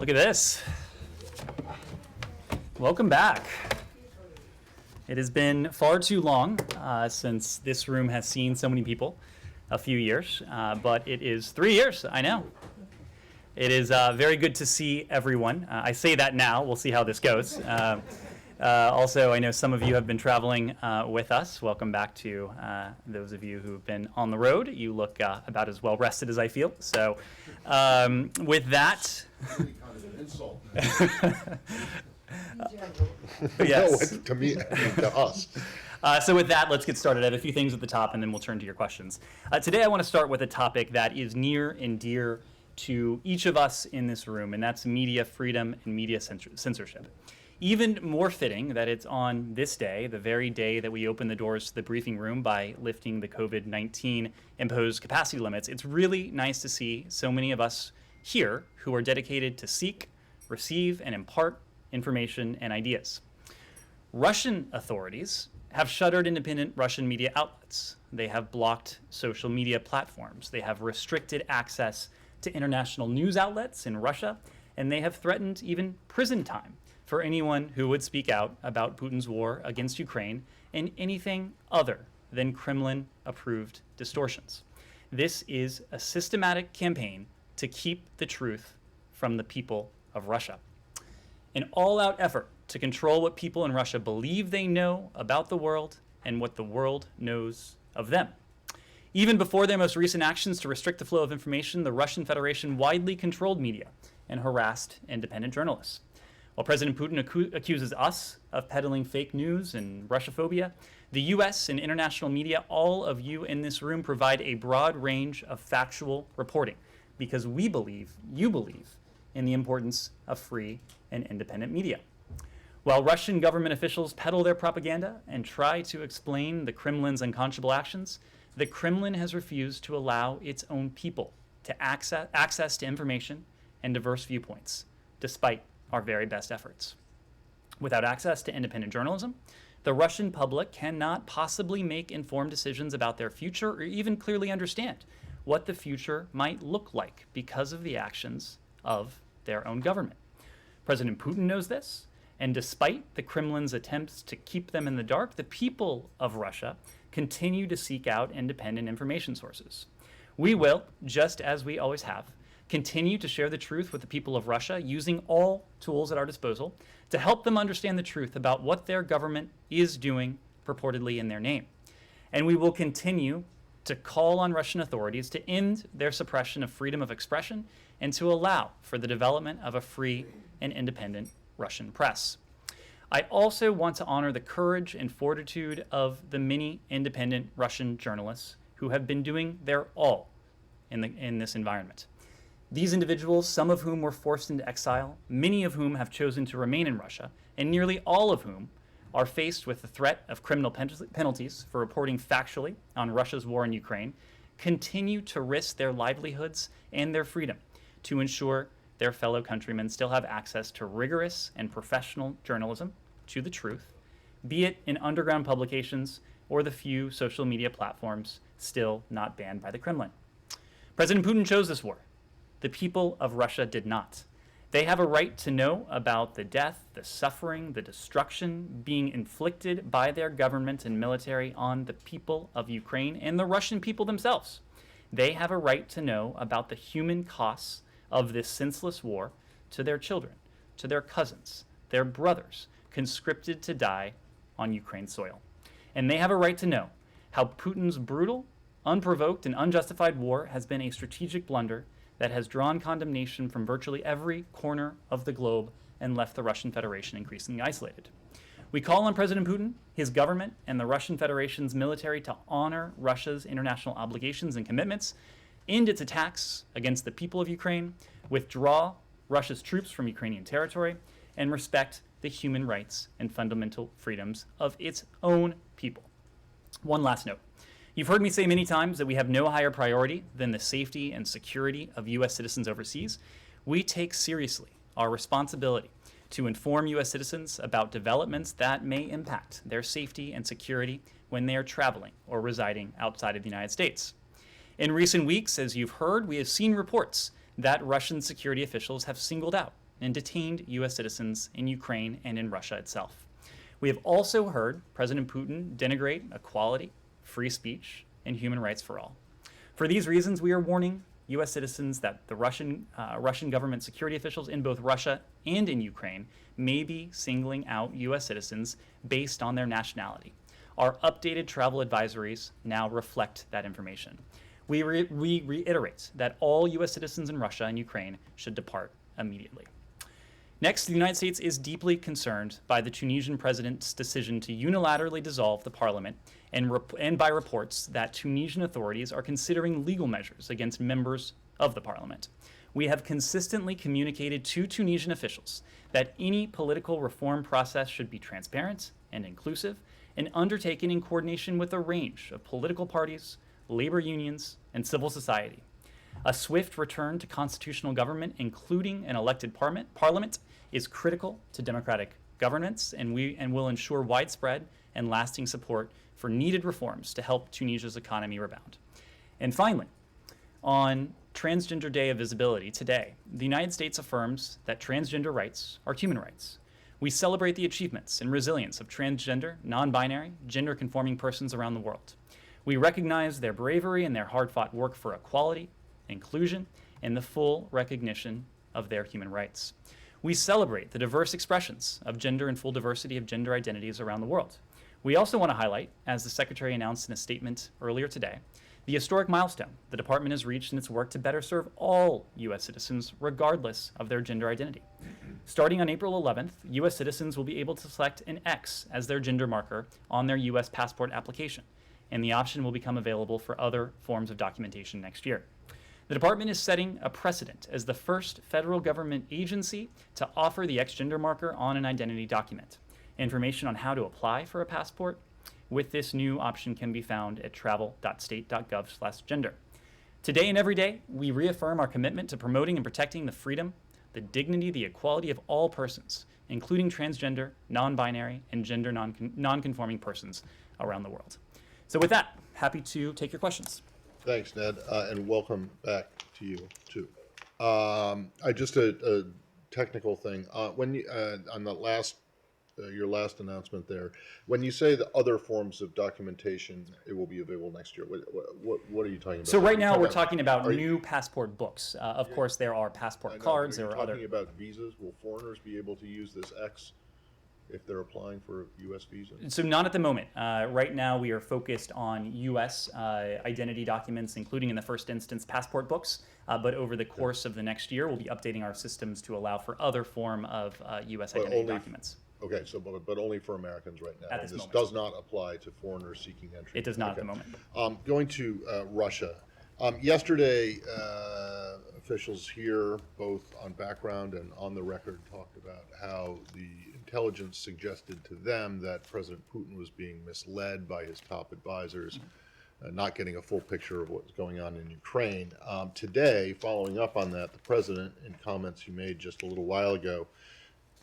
Look at this. Welcome back. It has been far too long since this room has seen so many people, a few years, but it is 3 years, I know. It is very good to see everyone. I say that now, we'll see how this goes. Also, I know some of you have been traveling with us. Welcome back to those of you who've been on the road. You look about as well rested as I feel. So with that... Really kind of an insult. Yes. No, to me, to us. So with that, let's get started. I have a few things at the top, and then we'll turn to your questions. Today, I want to start with a topic that is near and dear to each of us in this room, and that's media freedom and media censorship. Even more fitting that it's on this day, the very day that we open the doors to the briefing room by lifting the COVID-19 imposed capacity limits. It's really nice to see so many of us here who are dedicated to seek, receive, and impart information and ideas. Russian authorities have shuttered independent Russian media outlets. They have blocked social media platforms. They have restricted access to international news outlets in Russia, and they have threatened even prison time for anyone who would speak out about Putin's war against Ukraine and anything other than Kremlin-approved distortions. This is a systematic campaign to keep the truth from the people of Russia. An all-out effort to control what people in Russia believe they know about the world and what the world knows of them. Even before their most recent actions to restrict the flow of information, the Russian Federation widely controlled media and harassed independent journalists. While President Putin accuses us of peddling fake news and Russophobia, the US and international media, all of you in this room, provide a broad range of factual reporting because we believe, you believe, in the importance of free and independent media. While Russian government officials peddle their propaganda and try to explain the Kremlin's unconscionable actions, the Kremlin has refused to allow its own people to access to information and diverse viewpoints, despite our very best efforts. Without access to independent journalism, the Russian public cannot possibly make informed decisions about their future or even clearly understand what the future might look like because of the actions of their own government. President Putin knows this, and despite the Kremlin's attempts to keep them in the dark, the people of Russia continue to seek out independent information sources. We will, just as we always have, continue to share the truth with the people of Russia using all tools at our disposal to help them understand the truth about what their government is doing purportedly in their name. And we will continue to call on Russian authorities to end their suppression of freedom of expression and to allow for the development of a free and independent Russian press. I also want to honor the courage and fortitude of the many independent Russian journalists who have been doing their all in this environment. These individuals, some of whom were forced into exile, many of whom have chosen to remain in Russia, and nearly all of whom are faced with the threat of criminal penalties for reporting factually on Russia's war in Ukraine, continue to risk their livelihoods and their freedom to ensure their fellow countrymen still have access to rigorous and professional journalism, to the truth, be it in underground publications or the few social media platforms still not banned by the Kremlin. President Putin chose this war. The people of Russia did not. They have a right to know about the death, the suffering, the destruction being inflicted by their government and military on the people of Ukraine and the Russian people themselves. They have a right to know about the human costs of this senseless war to their children, to their cousins, their brothers, conscripted to die on Ukraine's soil. And they have a right to know how Putin's brutal, unprovoked, and unjustified war has been a strategic blunder that has drawn condemnation from virtually every corner of the globe and left the Russian Federation increasingly isolated. We call on President Putin, his government, and the Russian Federation's military to honor Russia's international obligations and commitments, end its attacks against the people of Ukraine, withdraw Russia's troops from Ukrainian territory, and respect the human rights and fundamental freedoms of its own people. One last note. You've heard me say many times that we have no higher priority than the safety and security of U.S. citizens overseas. We take seriously our responsibility to inform U.S. citizens about developments that may impact their safety and security when they are traveling or residing outside of the United States. In recent weeks, as you've heard, we have seen reports that Russian security officials have singled out and detained U.S. citizens in Ukraine and in Russia itself. We have also heard President Putin denigrate equality, free speech, and human rights for all. For these reasons, we are warning U.S. citizens that the Russian government security officials in both Russia and in Ukraine may be singling out U.S. citizens based on their nationality. Our updated travel advisories now reflect that information. We reiterate that all U.S. citizens in Russia and Ukraine should depart immediately. Next, the United States is deeply concerned by the Tunisian president's decision to unilaterally dissolve the parliament and by reports that Tunisian authorities are considering legal measures against members of the parliament. We have consistently communicated to Tunisian officials that any political reform process should be transparent and inclusive and undertaken in coordination with a range of political parties, labor unions, and civil society. A swift return to constitutional government, including an elected parliament, is critical to democratic governance and will ensure widespread and lasting support for needed reforms to help Tunisia's economy rebound. And finally, on Transgender Day of Visibility today, the United States affirms that transgender rights are human rights. We celebrate the achievements and resilience of transgender, non-binary, gender-conforming persons around the world. We recognize their bravery and their hard-fought work for equality, inclusion, and the full recognition of their human rights. We celebrate the diverse expressions of gender and full diversity of gender identities around the world. We also want to highlight, as the Secretary announced in a statement earlier today, the historic milestone the Department has reached in its work to better serve all U.S. citizens regardless of their gender identity. Starting on April 11th, U.S. citizens will be able to select an X as their gender marker on their U.S. passport application, and the option will become available for other forms of documentation next year. The department is setting a precedent as the first federal government agency to offer the X gender marker on an identity document. Information on how to apply for a passport with this new option can be found at travel.state.gov/gender. Today and every day, we reaffirm our commitment to promoting and protecting the freedom, the dignity, the equality of all persons, including transgender, non-binary, and gender non-conforming persons around the world. So with that, happy to take your questions. Thanks, Ned, and welcome back to you too. Just a technical thing. When you on the last your last announcement there, when you say the other forms of documentation, it will be available next year. What are you talking about? So right now we're talking about new passport books. Of course, there are passport cards. Are you there are other. Talking about visas. Will foreigners be able to use this X if they're applying for a U.S. visa? So not at the moment. Right now we are focused on U.S. Identity documents, including in the first instance passport books. But over the course of the next year, we'll be updating our systems to allow for other form of U.S. identity documents. Okay, so but only for Americans right now. At this this moment. does not apply to foreigners seeking entry. It does not at the moment. Going to Russia. Yesterday, officials here, both on background and on the record, talked about how the intelligence suggested to them that President Putin was being misled by his top advisors, not getting a full picture of what's going on in Ukraine. Today, following up on that, the president, in comments he made just a little while ago,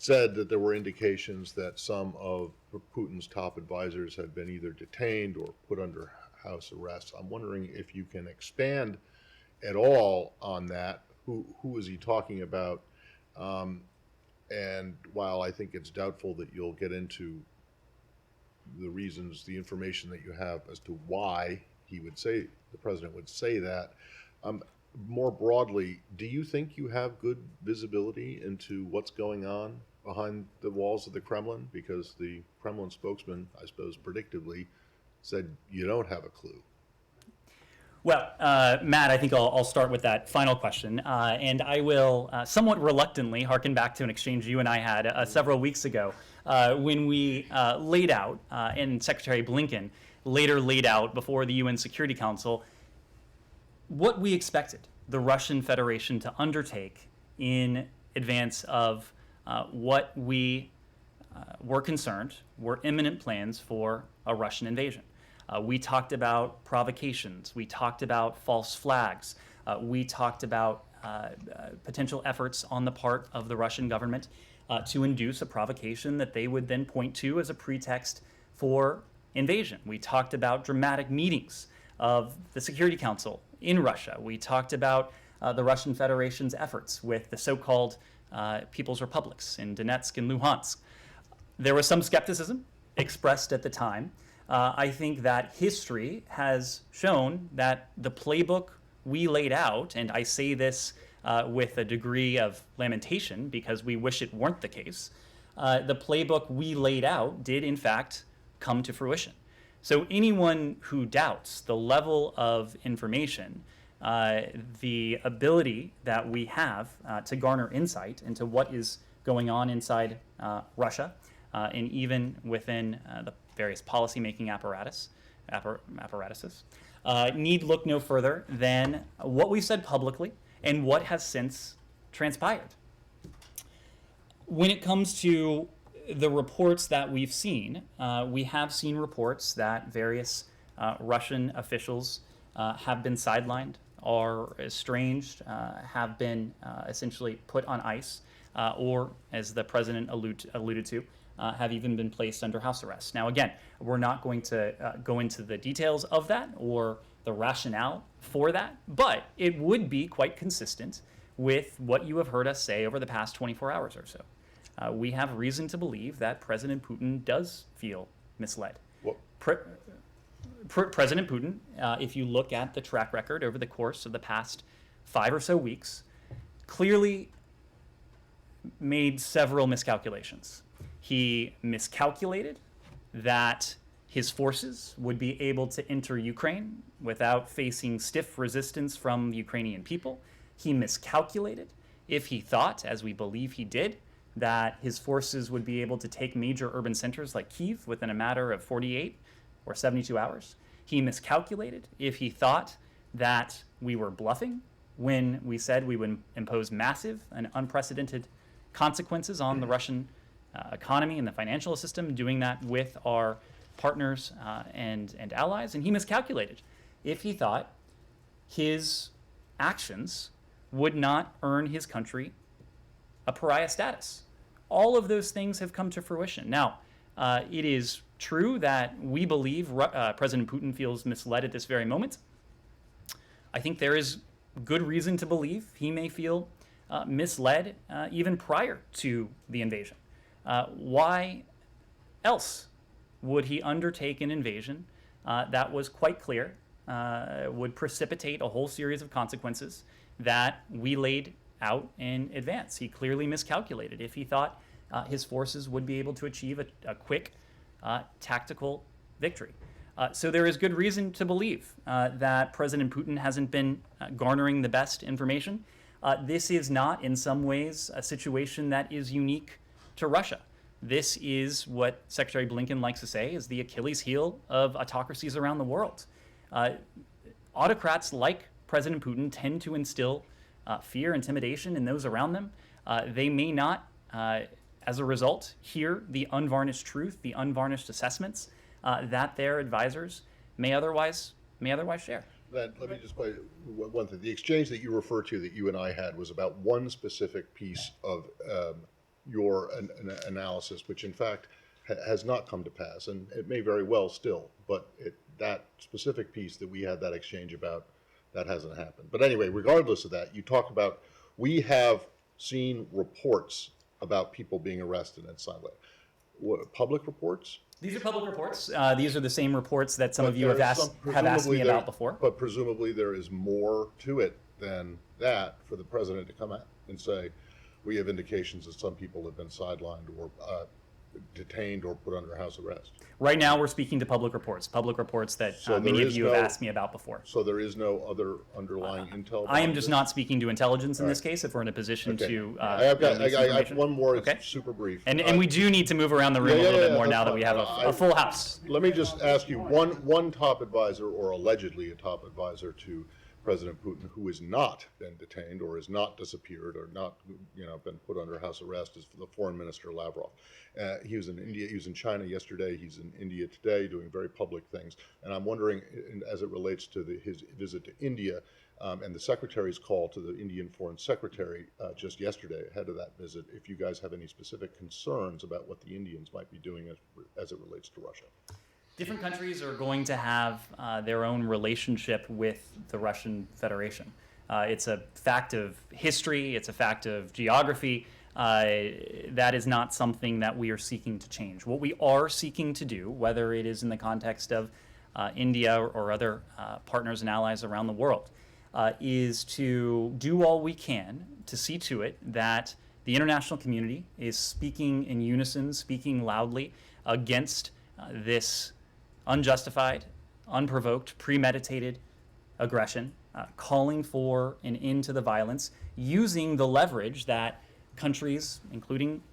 said that there were indications that some of Putin's top advisors had been either detained or put under house arrest. I'm wondering if you can expand at all on that. Who is he talking about? And while I think it's doubtful that you'll get into the reasons, the information that you have as to why he would say, the president would say that, more broadly, do you think you have good visibility into what's going on behind the walls of the Kremlin? Because the Kremlin spokesman, I suppose predictably, said you don't have a clue. Well, Matt, I think I'll start with that final question. And I will somewhat reluctantly harken back to an exchange you and I had several weeks ago when we laid out, and Secretary Blinken later laid out before the UN Security Council, what we expected the Russian Federation to undertake in advance of what we were concerned were imminent plans for a Russian invasion. We talked about provocations. We talked about false flags. We talked about potential efforts on the part of the Russian government to induce a provocation that they would then point to as a pretext for invasion. We talked about dramatic meetings of the Security Council in Russia. We talked about the Russian Federation's efforts with the so-called People's Republics in Donetsk and Luhansk. There was some skepticism expressed at the time. I think that history has shown that the playbook we laid out, and I say this with a degree of lamentation because we wish it weren't the case, the playbook we laid out did in fact come to fruition. So anyone who doubts the level of information, the ability that we have to garner insight into what is going on inside Russia, and even within the various policymaking apparatuses, need look no further than what we said publicly and what has since transpired. When it comes to the reports that we've seen, we have seen reports that various Russian officials have been sidelined, are estranged, have been essentially put on ice, or, as the president alluded to, have even been placed under house arrest. Now, again, we're not going to go into the details of that or the rationale for that, but it would be quite consistent with what you have heard us say over the past 24 hours or so. We have reason to believe that President Putin does feel misled. President Putin, if you look at the track record over the course of the past 5 or so weeks, clearly made several miscalculations. He miscalculated that his forces would be able to enter Ukraine without facing stiff resistance from the Ukrainian people. He miscalculated if he thought, as we believe he did, that his forces would be able to take major urban centers like Kyiv within a matter of 48 or 72 hours. He miscalculated if he thought that we were bluffing when we said we would impose massive and unprecedented consequences on the Russian economy and the financial system, doing that with our partners and allies. And he miscalculated if he thought his actions would not earn his country a pariah status. All of those things have come to fruition. Now, it is true that we believe President Putin feels misled at this very moment. I think there is good reason to believe he may feel misled even prior to the invasion. Why else would he undertake an invasion that was quite clear, would precipitate a whole series of consequences that we laid out in advance? He clearly miscalculated if he thought his forces would be able to achieve a quick tactical victory. So there is good reason to believe that President Putin hasn't been garnering the best information. This is not, in some ways, a situation that is unique to Russia. This is what Secretary Blinken likes to say is the Achilles heel of autocracies around the world. Autocrats like President Putin tend to instill fear, intimidation in those around them. They may not, as a result, hear the unvarnished truth, the unvarnished assessments that their advisors may otherwise share. Let me just play one thing. The exchange that you refer to that you and I had was about one specific piece of your analysis, which in fact has not come to pass, and it may very well still, but that specific piece that we had that exchange about, that hasn't happened. But anyway, regardless of that, you talk about, we have seen reports about people being arrested and silent. What, public reports? These are public reports. These are the same reports that some of you have asked me about before. But presumably there is more to it than that for the president to come out and say, we have indications that some people have been sidelined or detained or put under house arrest. Right now, we're speaking to public reports that many of you have asked me about before. So there is no other underlying intel? I am just not speaking to intelligence in this case, if we're in a position to I have one more, it's super brief. And we do need to move around the room a little bit more now that we have a full house. Let me just ask you, one top advisor, or allegedly a top advisor to President Putin, who has not been detained or has not disappeared or not, been put under house arrest, is the Foreign Minister Lavrov. He was in India. He was in China yesterday. He's in India today, doing very public things. And I'm wondering, as it relates to his visit to India and the Secretary's call to the Indian Foreign Secretary just yesterday ahead of that visit, if you guys have any specific concerns about what the Indians might be doing as it relates to Russia. Different countries are going to have their own relationship with the Russian Federation. It's a fact of history. It's a fact of geography. That is not something that we are seeking to change. What we are seeking to do, whether it is in the context of India or other partners and allies around the world, is to do all we can to see to it that the international community is speaking in unison, speaking loudly against this unjustified, unprovoked, premeditated aggression, calling for an end to the violence, using the leverage that countries, including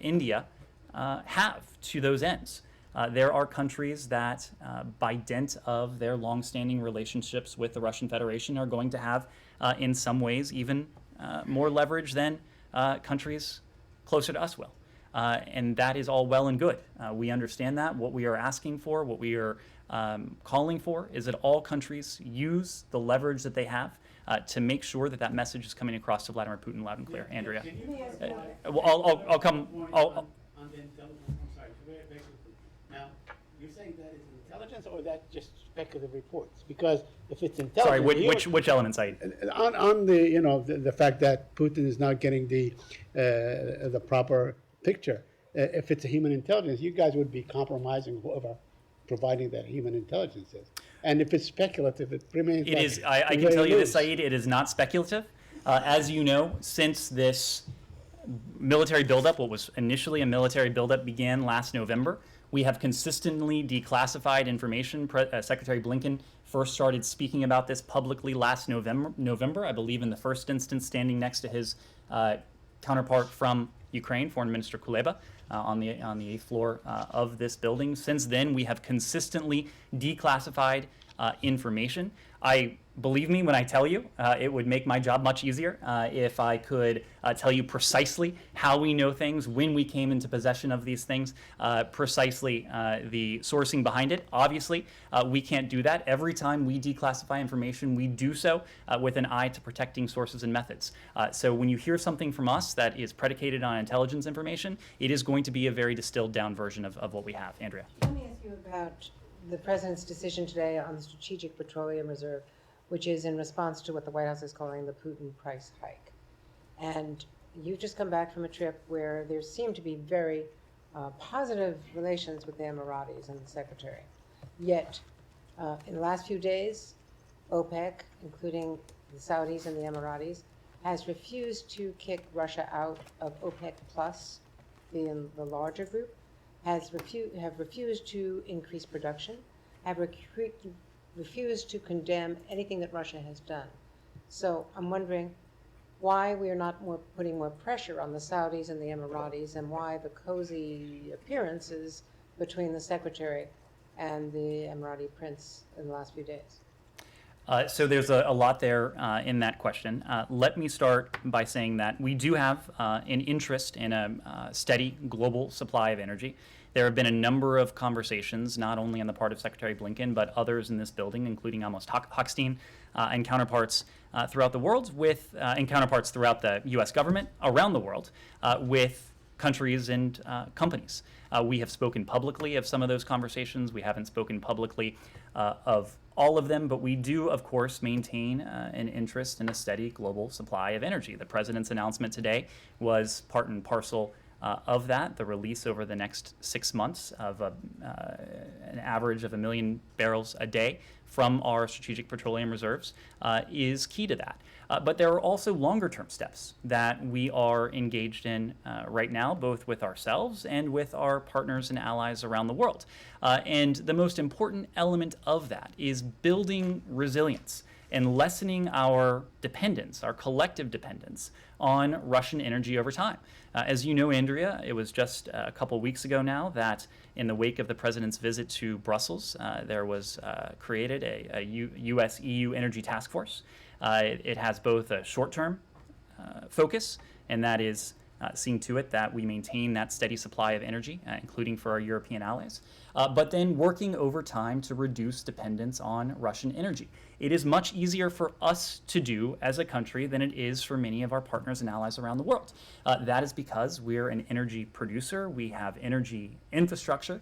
India, have to those ends. There are countries that, by dint of their longstanding relationships with the Russian Federation, are going to have, in some ways, even more leverage than countries closer to us will. And that is all well and good. We understand that. What we are asking for, what we are calling for, is that all countries use the leverage that they have to make sure that that message is coming across to Vladimir Putin loud and clear. Andrea. Well, I'll come. On the intelligence, I'm sorry, very quickly. Now, you're saying that is intelligence or that just speculative reports? Because if it's intelligence. Sorry, which element, Saeed? On the fact that Putin is not getting the proper picture. If it's a human intelligence, you guys would be compromising whoever providing that human intelligence is. And if it's speculative, it remains. It is. I can tell you this, Saeed. It is not speculative. As you know, since this military buildup, what was initially a military buildup, began last November, we have consistently declassified information. Secretary Blinken first started speaking about this publicly last November, I believe in the first instance, standing next to his counterpart from Ukraine, Foreign Minister Kuleba, on the 8th floor of this building. Since then, we have consistently declassified information. Believe me when I tell you, it would make my job much easier if I could tell you precisely how we know things, when we came into possession of these things, precisely the sourcing behind it. Obviously, we can't do that. Every time we declassify information, we do so with an eye to protecting sources and methods. So when you hear something from us that is predicated on intelligence information, it is going to be a very distilled down version of what we have. Andrea. Let me ask you about the President's decision today on the Strategic Petroleum Reserve, which is in response to what the White House is calling the Putin price hike. And you've just come back from a trip where there seemed to be very positive relations with the Emiratis and the Secretary. Yet, in the last few days, OPEC, including the Saudis and the Emiratis, has refused to kick Russia out of OPEC Plus, the larger group, have refused to increase production, have refused to condemn anything that Russia has done. So I'm wondering why we are not putting more pressure on the Saudis and the Emiratis, and why the cozy appearances between the Secretary and the Emirati Prince in the last few days. So there's a lot there in that question. Let me start by saying that we do have an interest in a steady global supply of energy. There have been a number of conversations, not only on the part of Secretary Blinken, but others in this building, including Amos Hochstein and counterparts throughout the world, and counterparts throughout the U.S. government around the world, with countries and companies. We have spoken publicly of some of those conversations. We haven't spoken publicly of all of them, but we do, of course, maintain an interest in a steady global supply of energy. The president's announcement today was part and parcel of that. The release over the next 6 months of an average of 1 million barrels a day from our strategic petroleum reserves is key to that. But there are also longer-term steps that we are engaged in right now, both with ourselves and with our partners and allies around the world. And the most important element of that is building resilience and lessening our dependence, our collective dependence on Russian energy over time. As you know, Andrea, it was just a couple weeks ago now that in the wake of the president's visit to Brussels, there was created a U.S.-EU energy task force. It has both a short-term focus, and that is seeing to it that we maintain that steady supply of energy, including for our European allies, but then working over time to reduce dependence on Russian energy. It is much easier for us to do as a country than it is for many of our partners and allies around the world. That is because we're an energy producer. We have energy infrastructure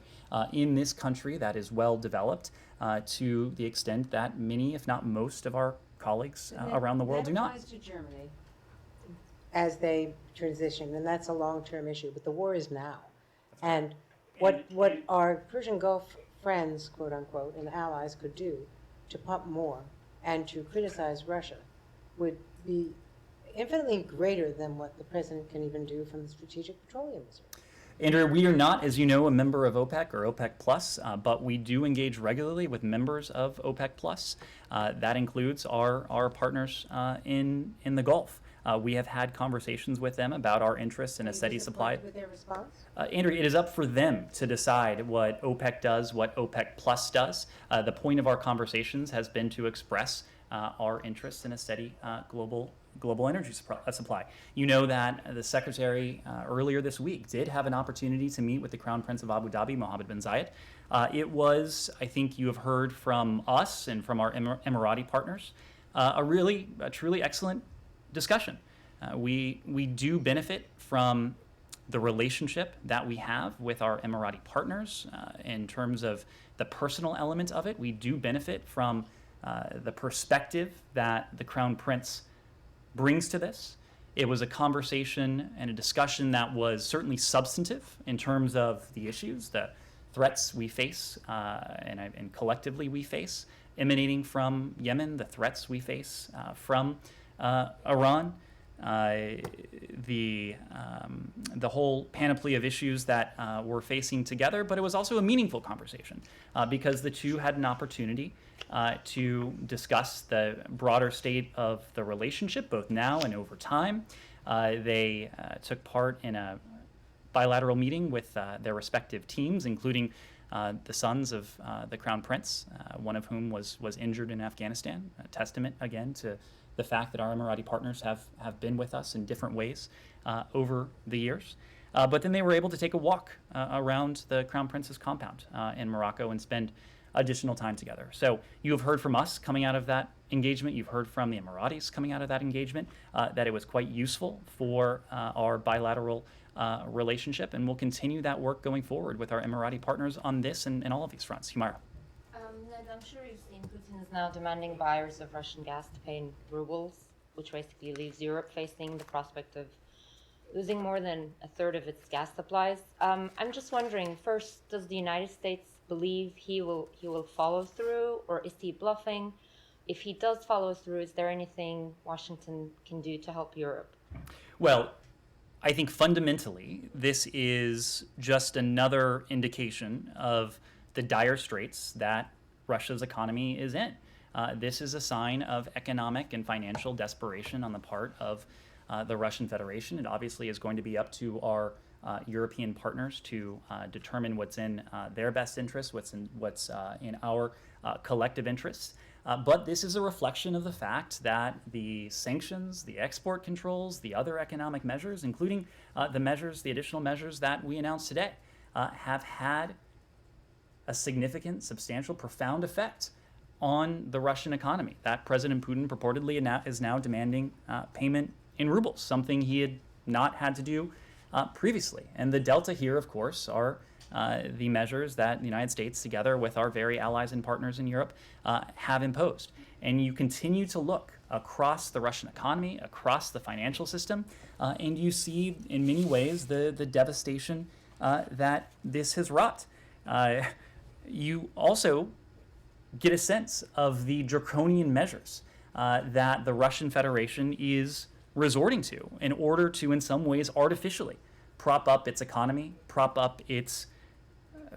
in this country that is well developed to the extent that many, if not most, of our colleagues around the world do not. That applies to Germany as they transition, and that's a long-term issue, but the war is now. And what our Persian Gulf friends, quote unquote, and allies could do to pump more and to criticize Russia would be infinitely greater than what the president can even do from the Strategic Petroleum Reserve. Andrea, we are not, as you know, a member of OPEC or OPEC Plus, but we do engage regularly with members of OPEC Plus. That includes our partners in the Gulf. We have had conversations with them about our interests in a steady supply. With their response? Andrea, it is up for them to decide what OPEC does, what OPEC Plus does. The point of our conversations has been to express our interests in a steady global energy supply. You know that the Secretary earlier this week did have an opportunity to meet with the Crown Prince of Abu Dhabi, Mohammed bin Zayed. It was, I think you have heard from us and from our Emirati partners, a truly excellent discussion. We do benefit from the relationship that we have with our Emirati partners in terms of the personal element of it. We do benefit from the perspective that the Crown Prince brings to this. It was a conversation and a discussion that was certainly substantive in terms of the issues, the threats we face and collectively we face emanating from Yemen, the threats we face from Iran, the whole panoply of issues that we're facing together. But it was also a meaningful conversation because the two had an opportunity to discuss the broader state of the relationship, both now and over time. They took part in a bilateral meeting with their respective teams, including the sons of the Crown Prince, one of whom was injured in Afghanistan, a testament again to the fact that our Emirati partners have been with us in different ways over the years. But then they were able to take a walk around the Crown Prince's compound in Morocco and spend additional time together. So you have heard from us coming out of that engagement. You've heard from the Emiratis coming out of that engagement that it was quite useful for our bilateral relationship, and we'll continue that work going forward with our Emirati partners on this and all of these fronts. Humaira. Ned, I'm sure you've seen Putin is now demanding buyers of Russian gas to pay in rubles, which basically leaves Europe facing the prospect of losing more than a third of its gas supplies. I'm just wondering, first, does the United States believe he will follow through, or is he bluffing? If he does follow through, is there anything Washington can do to help Europe? Well, I think fundamentally, this is just another indication of the dire straits that Russia's economy is in. This is a sign of economic and financial desperation on the part of the Russian Federation. It obviously is going to be up to our European partners to determine what's in their best interest, what's in our collective interests. But this is a reflection of the fact that the sanctions, the export controls, the other economic measures, including the additional measures that we announced today, have had a significant, substantial, profound effect on the Russian economy. That President Putin purportedly is now demanding payment in rubles, something he had not had to do previously. And the delta here, of course, are the measures that the United States, together with our very allies and partners in Europe, have imposed. And you continue to look across the Russian economy, across the financial system, and you see in many ways the devastation that this has wrought. You also get a sense of the draconian measures that the Russian Federation is resorting to in order to, in some ways, artificially prop up its economy, prop up its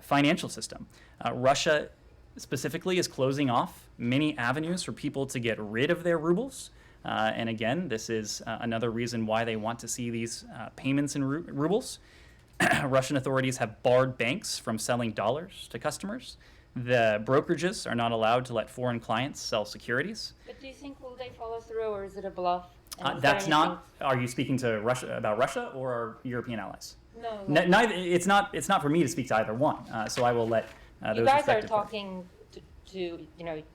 financial system. Russia specifically is closing off many avenues for people to get rid of their rubles. And again, this is another reason why they want to see these payments in rubles. Russian authorities have barred banks from selling dollars to customers. The brokerages are not allowed to let foreign clients sell securities. But do you think will they follow through, or is it a bluff? That's not. Are you speaking to Russia about Russia or our European allies? No. Neither. It's not for me to speak to either one. So I will let those. You guys are respective parties. talking to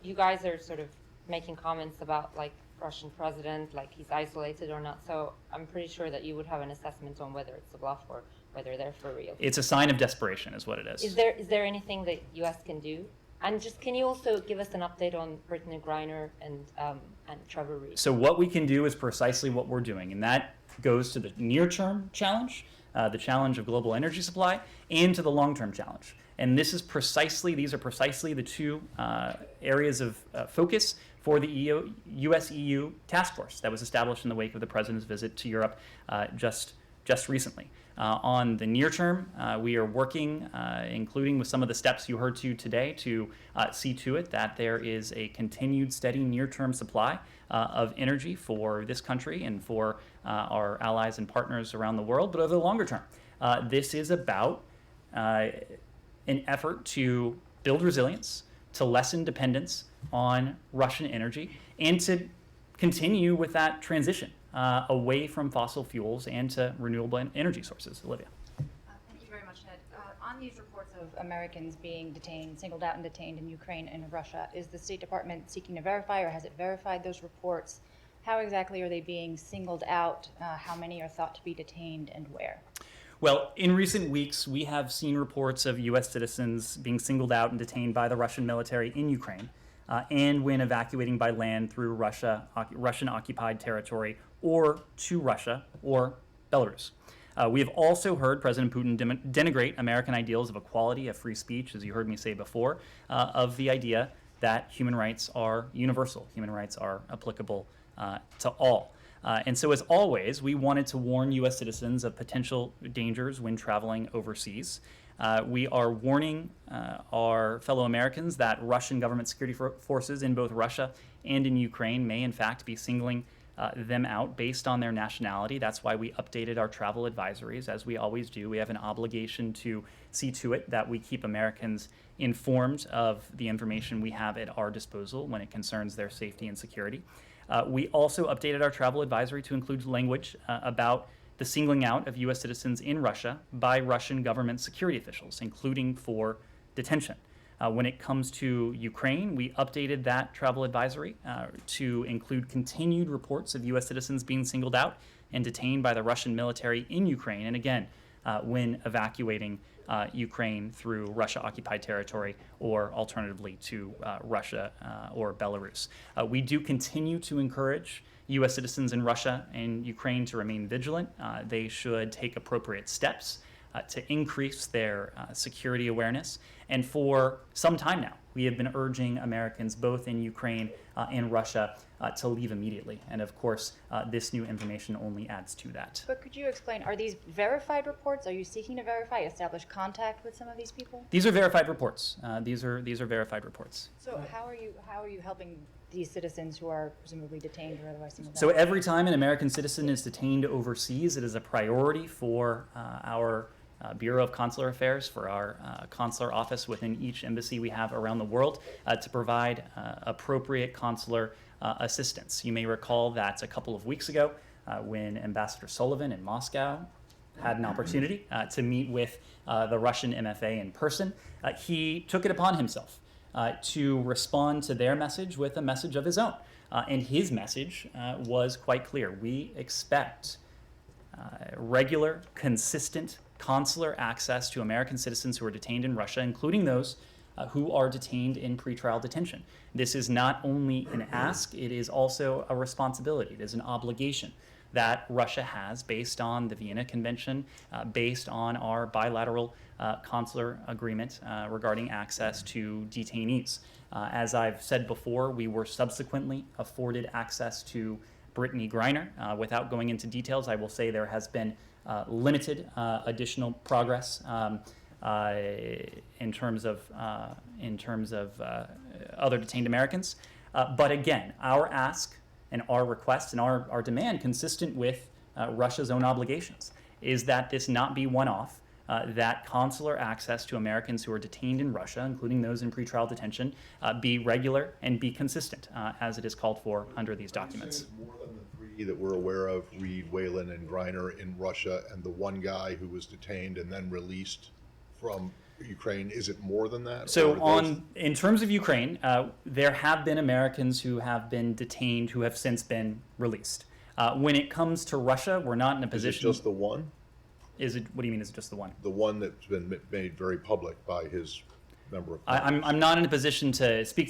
you guys are sort of making comments about like Russian president, like he's isolated or not. So I'm pretty sure that you would have an assessment on whether it's a bluff or whether they're for real. It's a sign of desperation, is what it is. Is there anything that U.S. can do And just can you also give us an update on Brittany Griner and Trevor Reed? So what we can do is precisely what we're doing, and that goes to the near-term challenge, the challenge of global energy supply, and to the long-term challenge. And these are precisely the two areas of focus for the US-EU task force that was established in the wake of the president's visit to Europe just recently. On the near term, we are working, including with some of the steps you heard today, to see to it that there is a continued steady near-term supply of energy for this country and for our allies and partners around the world. But over the longer term, this is about an effort to build resilience, to lessen dependence on Russian energy, and to continue with that transition away from fossil fuels and to renewable energy sources. Olivia. Thank you very much, Ned. On these reports of Americans being detained, singled out and detained in Ukraine and Russia, is the State Department seeking to verify, or has it verified those reports? How exactly are they being singled out? How many are thought to be detained, and where? Well, in recent weeks, we have seen reports of U.S. citizens being singled out and detained by the Russian military in Ukraine, and when evacuating by land through Russian-occupied territory or to Russia or Belarus. We have also heard President Putin denigrate American ideals of equality, of free speech, as you heard me say before, of the idea that human rights are universal, human rights are applicable to all. And so, as always, we wanted to warn U.S. citizens of potential dangers when traveling overseas. We are warning our fellow Americans that Russian government security forces in both Russia and in Ukraine may, in fact, be singling them out based on their nationality. That's why we updated our travel advisories, as we always do. We have an obligation to see to it that we keep Americans informed of the information we have at our disposal when it concerns their safety and security. We also updated our travel advisory to include language about the singling out of U.S. citizens in Russia by Russian government security officials, including for detention. When it comes to Ukraine, we updated that travel advisory to include continued reports of U.S. citizens being singled out and detained by the Russian military in Ukraine, and again, when evacuating Ukraine through Russia-occupied territory or alternatively to Russia or Belarus. We do continue to encourage U.S. citizens in Russia and Ukraine to remain vigilant. They should take appropriate steps to increase their security awareness. And for some time now, we have been urging Americans both in Ukraine and Russia to leave immediately. And of course, this new information only adds to that. But could you explain, are these verified reports? Are you seeking to verify, establish contact with some of these people? These are verified reports. These are verified reports. So how are you helping these citizens who are presumably detained or otherwise singled out? So every time an American citizen is detained overseas, it is a priority for our Bureau of Consular Affairs, for our consular office within each embassy we have around the world, to provide appropriate consular assistance. You may recall that a couple of weeks ago, when Ambassador Sullivan in Moscow had an opportunity to meet with the Russian MFA in person, he took it upon himself to respond to their message with a message of his own. And his message was quite clear. We expect regular, consistent consular access to American citizens who are detained in Russia, including those who are detained in pretrial detention. This is not only an ask, it is also a responsibility. It is an obligation that Russia has based on the Vienna Convention, based on our bilateral consular agreement regarding access to detainees. As I've said before, we were subsequently afforded access to Brittany Griner. Without going into details, I will say there has been limited additional progress in terms of other detained Americans. But again, our ask and our request and our demand, consistent with Russia's own obligations, is that this not be one-off, that consular access to Americans who are detained in Russia, including those in pretrial detention, be regular and be consistent, as it is called for under these documents. More than the three that we're aware of, Reed, Whalen, and Griner in Russia, and the one guy who was detained and then released from Ukraine, is it more than that? So in terms of Ukraine, there have been Americans who have been detained who have since been released. When it comes to Russia, we're not in a position. Is it just the one? Is it? What do you mean? Is it just the one? The one that's been made very public by his member of I'm not in a position to speak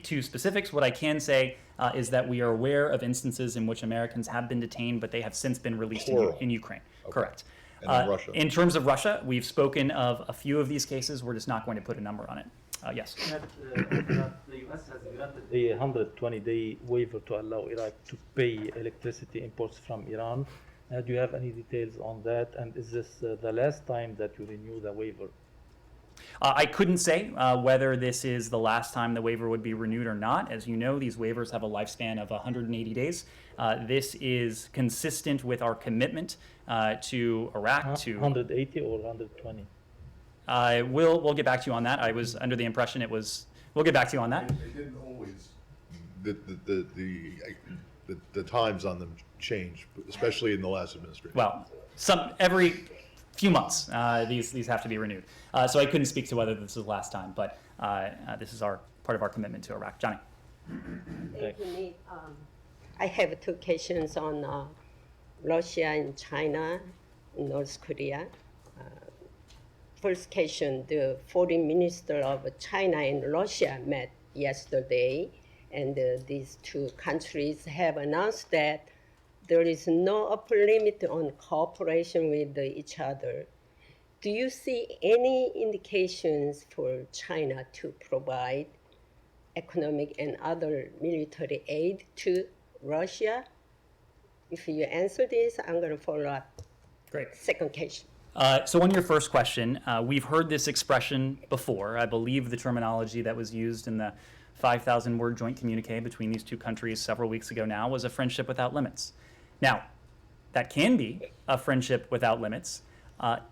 to specifics. What I can say is that we are aware of instances in which Americans have been detained, but they have since been released Plural. in Ukraine. Correct. And in Russia. In terms of Russia, we've spoken of a few of these cases. We're just not going to put a number on it. Yes. The U.S. has granted a 120-day waiver to allow Iraq to pay electricity imports from Iran. Do you have any details on that? And is this the last time that you renew the waiver? I couldn't say whether this is the last time the waiver would be renewed or not. As you know, these waivers have a lifespan of 180 days. This is consistent with our commitment to Iraq. To 180 or 120? we'll get back to you on that. I was under the impression it was. We'll get back to you on that. It didn't always. The times on them change, especially in the last administration. Well, every few months these have to be renewed. So I couldn't speak to whether this is the last time, but this is part of our commitment to Iraq. Johnny. Thank you, Nick. I have two questions on Russia and China, North Korea. First question, the foreign minister of China and Russia met yesterday, and these two countries have announced that there is no upper limit on cooperation with each other. Do you see any indications for China to provide economic and other military aid to Russia? If you answer this, I'm going to follow up. Great. Second question. So on your first question, we've heard this expression before. I believe the terminology that was used in the 5,000-word joint communique between these two countries several weeks ago now was a friendship without limits. Now, that can be a friendship without limits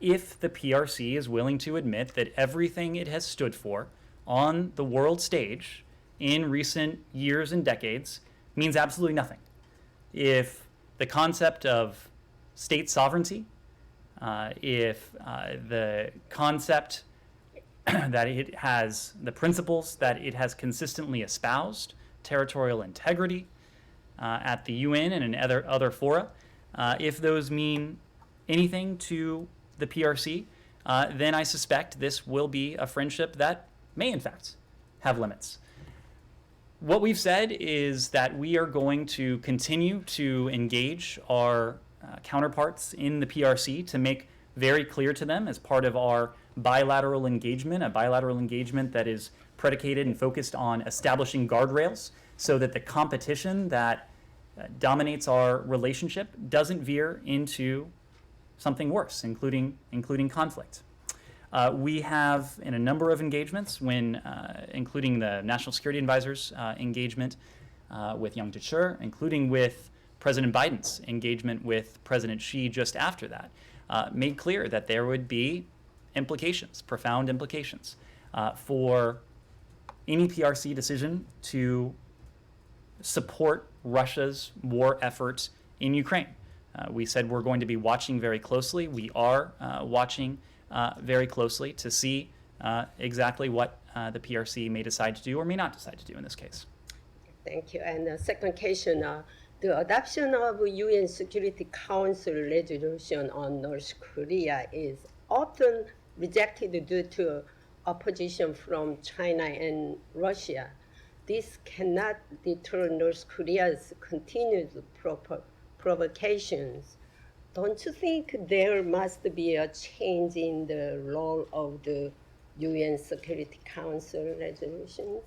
if the PRC is willing to admit that everything it has stood for on the world stage in recent years and decades means absolutely nothing. If the concept of state sovereignty, if the concept that it has, the principles that it has consistently espoused, territorial integrity at the UN and in other fora, if those mean anything to the PRC, then I suspect this will be a friendship that may in fact have limits. What we've said is that we are going to continue to engage our counterparts in the PRC to make very clear to them as part of our bilateral engagement, a bilateral engagement that is predicated and focused on establishing guardrails so that the competition that dominates our relationship doesn't veer into something worse, including conflict. We have, in a number of engagements, including the National Security Advisor's engagement with Yang Jiechi, including with President Biden's engagement with President Xi just after that, made clear that there would be implications, profound implications, for any PRC decision to support Russia's war efforts in Ukraine. We said we're going to be watching very closely. We are watching very closely to see exactly what the PRC may decide to do or may not decide to do in this case. Thank you. And the second question, the adoption of UN Security Council resolution on North Korea is often rejected due to opposition from China and Russia. This cannot deter North Korea's continued provocations. Don't you think there must be a change in the role of the UN Security Council resolutions?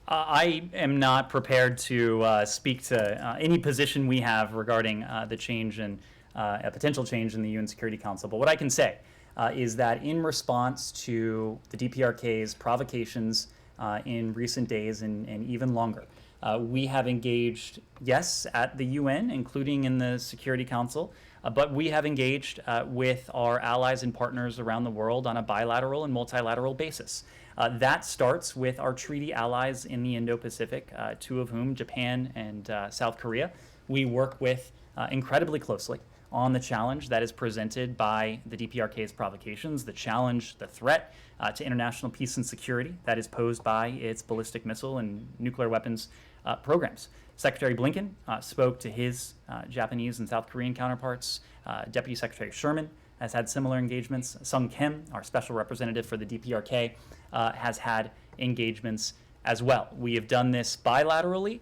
I am not prepared to speak to any position we have regarding the change in a potential change in the UN Security Council. But what I can say is that in response to the DPRK's provocations in recent days and even longer, we have engaged, yes, at the UN, including in the Security Council, but we have engaged with our allies and partners around the world on a bilateral and multilateral basis. That starts with our treaty allies in the Indo-Pacific, two of whom, Japan and South Korea, we work with incredibly closely on the challenge that is presented by the DPRK's provocations, the challenge, the threat to international peace and security that is posed by its ballistic missile and nuclear weapons programs. Secretary Blinken spoke to his Japanese and South Korean counterparts. Deputy Secretary Sherman has had similar engagements. Sung Kim, our special representative for the DPRK, has had engagements as well. We have done this bilaterally,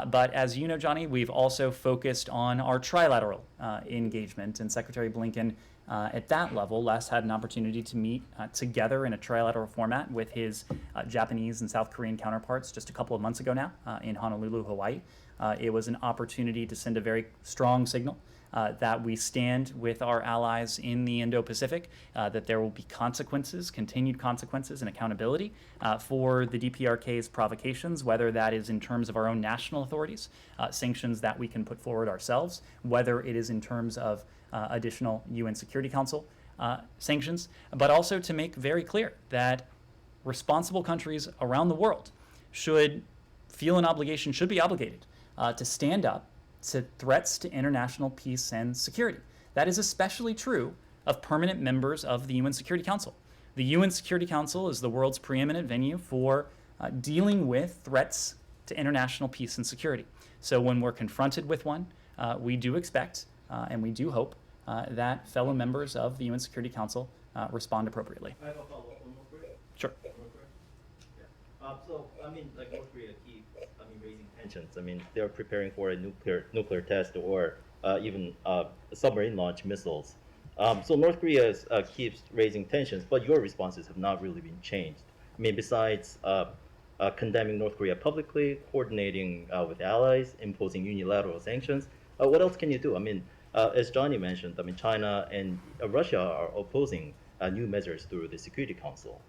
but as you know, Johnny, we've also focused on our trilateral engagement, and Secretary Blinken at that level last had an opportunity to meet together in a trilateral format with his Japanese and South Korean counterparts just a couple of months ago now in Honolulu, Hawaii. It was an opportunity to send a very strong signal that we stand with our allies in the Indo-Pacific, that there will be consequences, continued consequences and accountability for the DPRK's provocations, whether that is in terms of our own national authorities, sanctions that we can put forward ourselves, whether it is in terms of additional UN Security Council sanctions, but also to make very clear that responsible countries around the world should feel an obligation, should be obligated to stand up to threats to international peace and security. That is especially true of permanent members of the UN Security Council. The UN Security Council is the world's preeminent venue for dealing with threats to international peace and security. So when we're confronted with one, we do expect and we do hope that fellow members of the UN Security Council respond appropriately. I have a follow-up on North Korea. Sure. So, I mean, like North Korea keep, raising tensions. I mean, they're preparing for a nuclear test or even submarine launch missiles. So North Korea keeps raising tensions, but your responses have not really been changed. I mean, besides condemning North Korea publicly, coordinating with allies, imposing unilateral sanctions, what else can you do? I mean, as Johnny mentioned, I mean, China and Russia are opposing new measures through the Security Council.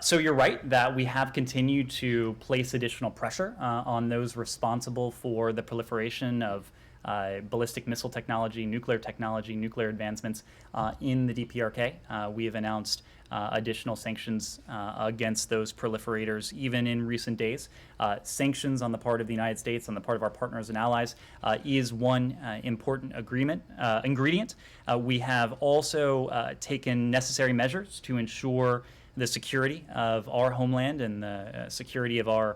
So you're right that we have continued to place additional pressure on those responsible for the proliferation of ballistic missile technology, nuclear advancements in the DPRK. We have announced additional sanctions against those proliferators even in recent days. Sanctions on the part of the United States, on the part of our partners and allies, is one important ingredient. We have also taken necessary measures to ensure the security of our homeland and the security of our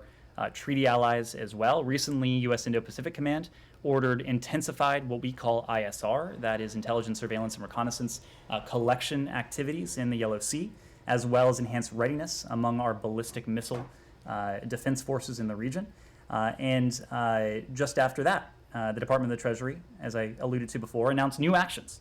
treaty allies as well. Recently, U.S. Indo-Pacific Command ordered intensified what we call ISR, that is intelligence, surveillance, and reconnaissance collection activities in the Yellow Sea, as well as enhanced readiness among our ballistic missile defense forces in the region. And just after that, the Department of the Treasury, as I alluded to before, announced new actions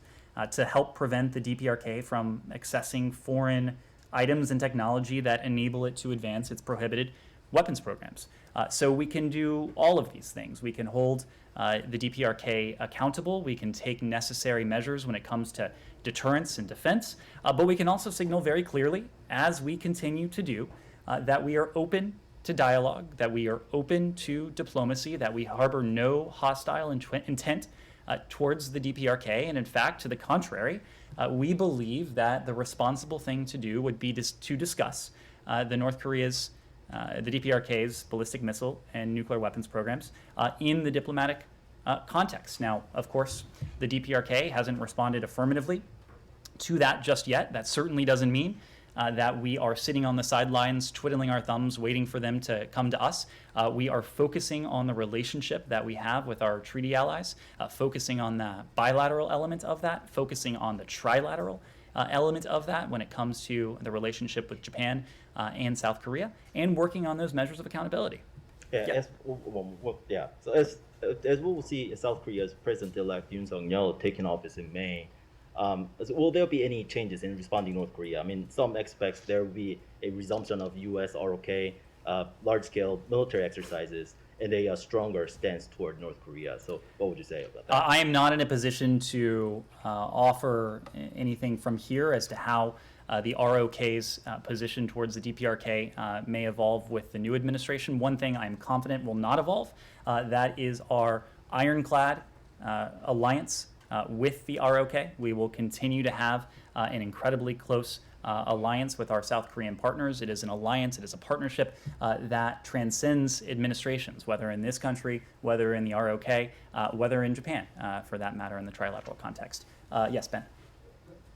to help prevent the DPRK from accessing foreign items and technology that enable it to advance its prohibited weapons programs. So we can do all of these things. We can hold the DPRK accountable. We can take necessary measures when it comes to deterrence and defense. But we can also signal very clearly, as we continue to do, that we are open to dialogue, that we are open to diplomacy, that we harbor no hostile intent towards the DPRK. And in fact, to the contrary, we believe that the responsible thing to do would be to discuss the North Korea's, the DPRK's ballistic missile and nuclear weapons programs in the diplomatic context. Now, of course, the DPRK hasn't responded affirmatively to that just yet. That certainly doesn't mean that we are sitting on the sidelines, twiddling our thumbs, waiting for them to come to us. We are focusing on the relationship that we have with our treaty allies, focusing on the bilateral element of that, focusing on the trilateral element of that when it comes to the relationship with Japan and South Korea, and working on those measures of accountability. Yeah. So as we will see South Korea's President-elect Yoon Suk-yeol taking office in May, so will there be any changes in responding to North Korea? I mean, some expect there will be a resumption of U.S. ROK, large-scale military exercises, and a stronger stance toward North Korea. So what would you say about that? I am not in a position to offer anything from here as to how the ROK's position towards the DPRK may evolve with the new administration. One thing I am confident will not evolve, that is our ironclad alliance with the ROK. We will continue to have an incredibly close alliance with our South Korean partners. It is an alliance, it is a partnership that transcends administrations, whether in this country, whether in the ROK, whether in Japan, for that matter, in the trilateral context. Yes, Ben.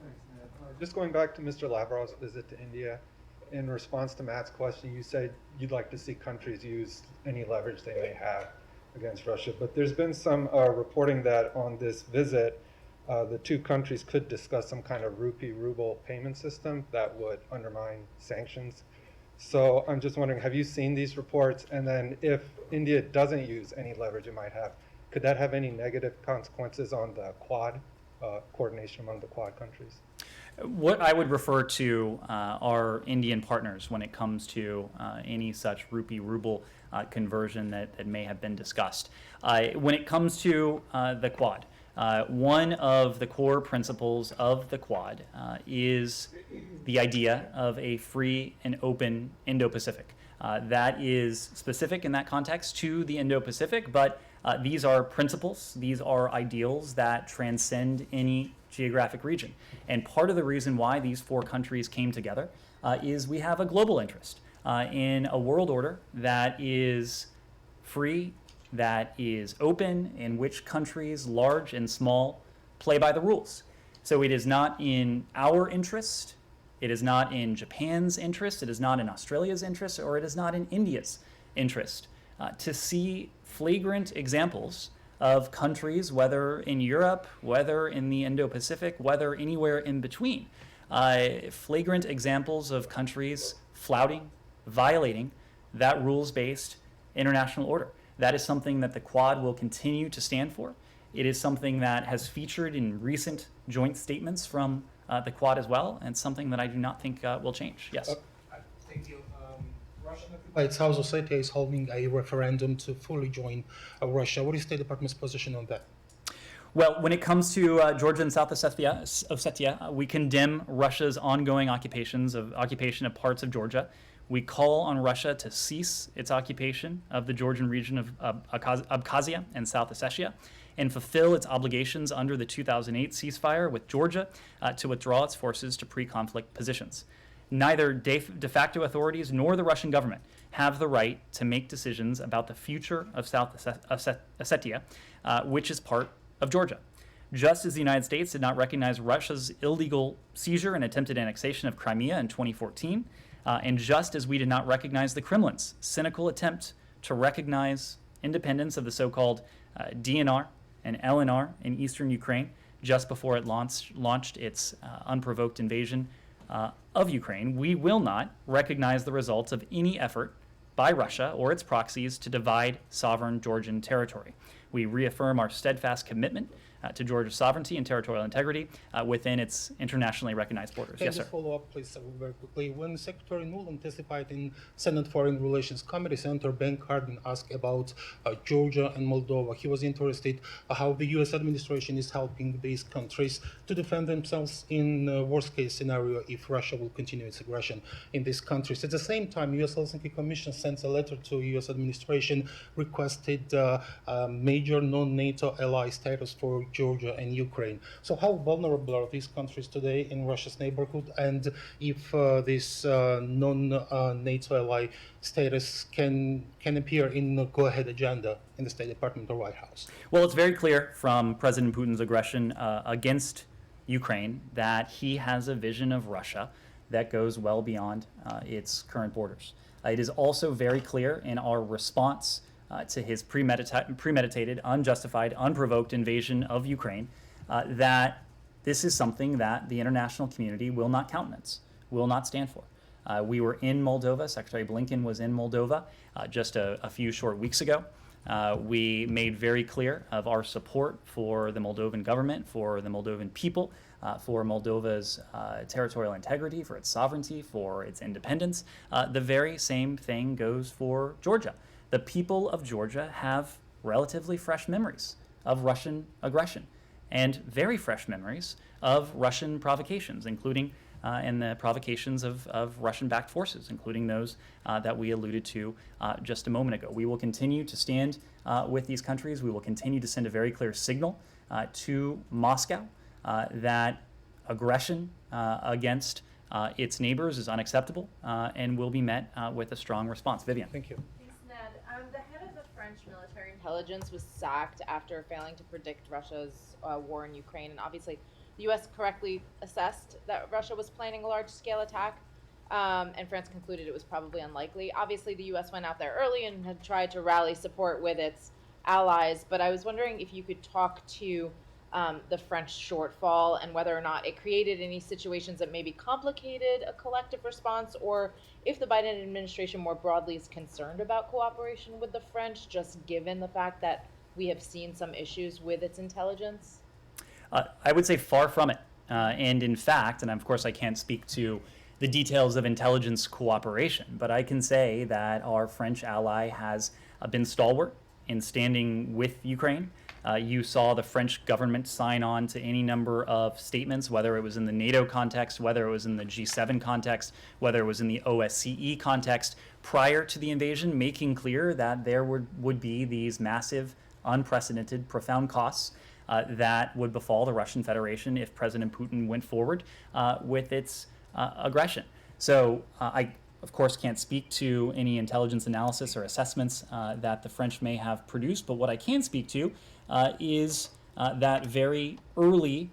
Thanks, Ned. Just going back to Mr. Lavrov's visit to India, in response to Matt's question, you said you'd like to see countries use any leverage they may have against Russia, but there's been some reporting that on this visit, the two countries could discuss some kind of rupee ruble payment system that would undermine sanctions. So I'm just wondering, have you seen these reports? And then if India doesn't use any leverage it might have, could that have any negative consequences on the Quad, coordination among the Quad countries? What I would refer to are Indian partners when it comes to any such rupee ruble conversion that may have been discussed. When it comes to the Quad, one of the core principles of the Quad is the idea of a free and open Indo-Pacific. That is specific in that context to the Indo-Pacific, but these are principles, these are ideals that transcend any geographic region. And part of the reason why these four countries came together is we have a global interest in a world order that is free, that is open, in which countries, large and small, play by the rules. So it is not in our interest, it is not in Japan's interest, it is not in Australia's interest, or it is not in India's interest to see flagrant examples of countries, whether in Europe, whether in the Indo-Pacific, whether anywhere in between, flagrant examples of countries flouting, violating that rules-based international order. That is something that the Quad will continue to stand for. It is something that has featured in recent joint statements from the Quad as well, and something that I do not think will change. Yes. Thank you. Russian South Ossetia is holding a referendum to fully join Russia. What is the State Department's position on that? Well, when it comes to Georgia and South Ossetia, we condemn Russia's ongoing occupation of parts of Georgia. We call on Russia to cease its occupation of the Georgian region of Abkhazia and South Ossetia and fulfill its obligations under the 2008 ceasefire with Georgia to withdraw its forces to pre-conflict positions. Neither de facto authorities nor the Russian government have the right to make decisions about the future of South Ossetia, which is part of Georgia. Just as the United States did not recognize Russia's illegal seizure and attempted annexation of Crimea in 2014, and just as we did not recognize the Kremlin's cynical attempt to recognize independence of the so-called DNR and LNR in eastern Ukraine just before it launched its unprovoked invasion of Ukraine, we will not recognize the results of any effort by Russia or its proxies to divide sovereign Georgian territory. We reaffirm our steadfast commitment to Georgia's sovereignty and territorial integrity within its internationally recognized borders. Can Yes, I sir. just follow up, please, very quickly? When Secretary Nuland testified in Senate Foreign Relations Committee, Senator Ben Cardin asked about Georgia and Moldova. He was interested how the U.S. administration is helping these countries to defend themselves in worst-case scenario if Russia will continue its aggression in these countries. At the same time, U.S. Helsinki Commission sent a letter to U.S. administration requested major non-NATO ally status for Georgia and Ukraine. So how vulnerable are these countries today in Russia's neighborhood? And if this non-NATO ally status can appear in the go-ahead agenda in the State Department or White House? Well, it's very clear from President Putin's aggression against Ukraine that he has a vision of Russia that goes well beyond its current borders. It is also very clear in our response to his premeditated, unjustified, unprovoked invasion of Ukraine that this is something that the international community will not countenance, will not stand for. We were in Moldova. Secretary Blinken was in Moldova just a few short weeks ago. We made very clear of our support for the Moldovan government, for the Moldovan people, for Moldova's territorial integrity, for its sovereignty, for its independence. The very same thing goes for Georgia. The people of Georgia have relatively fresh memories of Russian aggression and very fresh memories of Russian provocations, including and the provocations of Russian-backed forces, including those that we alluded to just a moment ago. We will continue to stand with these countries. We will continue to send a very clear signal to Moscow that aggression against its neighbors is unacceptable and will be met with a strong response. Vivian. Thank you. Thanks, Ned. The head of the French military intelligence was sacked after failing to predict Russia's war in Ukraine, and obviously the U.S. correctly assessed that Russia was planning a large-scale attack, and France concluded it was probably unlikely. Obviously, the U.S. went out there early and had tried to rally support with its allies, but I was wondering if you could talk to the French shortfall and whether or not it created any situations that maybe complicated a collective response, or if the Biden administration more broadly is concerned about cooperation with the French, just given the fact that we have seen some issues with its intelligence? I would say far from it. And in fact, and of course I can't speak to the details of intelligence cooperation, but I can say that our French ally has been stalwart in standing with Ukraine. You saw the French government sign on to any number of statements, whether it was in the NATO context, whether it was in the G7 context, whether it was in the OSCE context, prior to the invasion, making clear that there would be these massive, unprecedented, profound costs that would befall the Russian Federation if President Putin went forward with its aggression. So I, of course, can't speak to any intelligence analysis or assessments that the French may have produced, but what I can speak to is that very early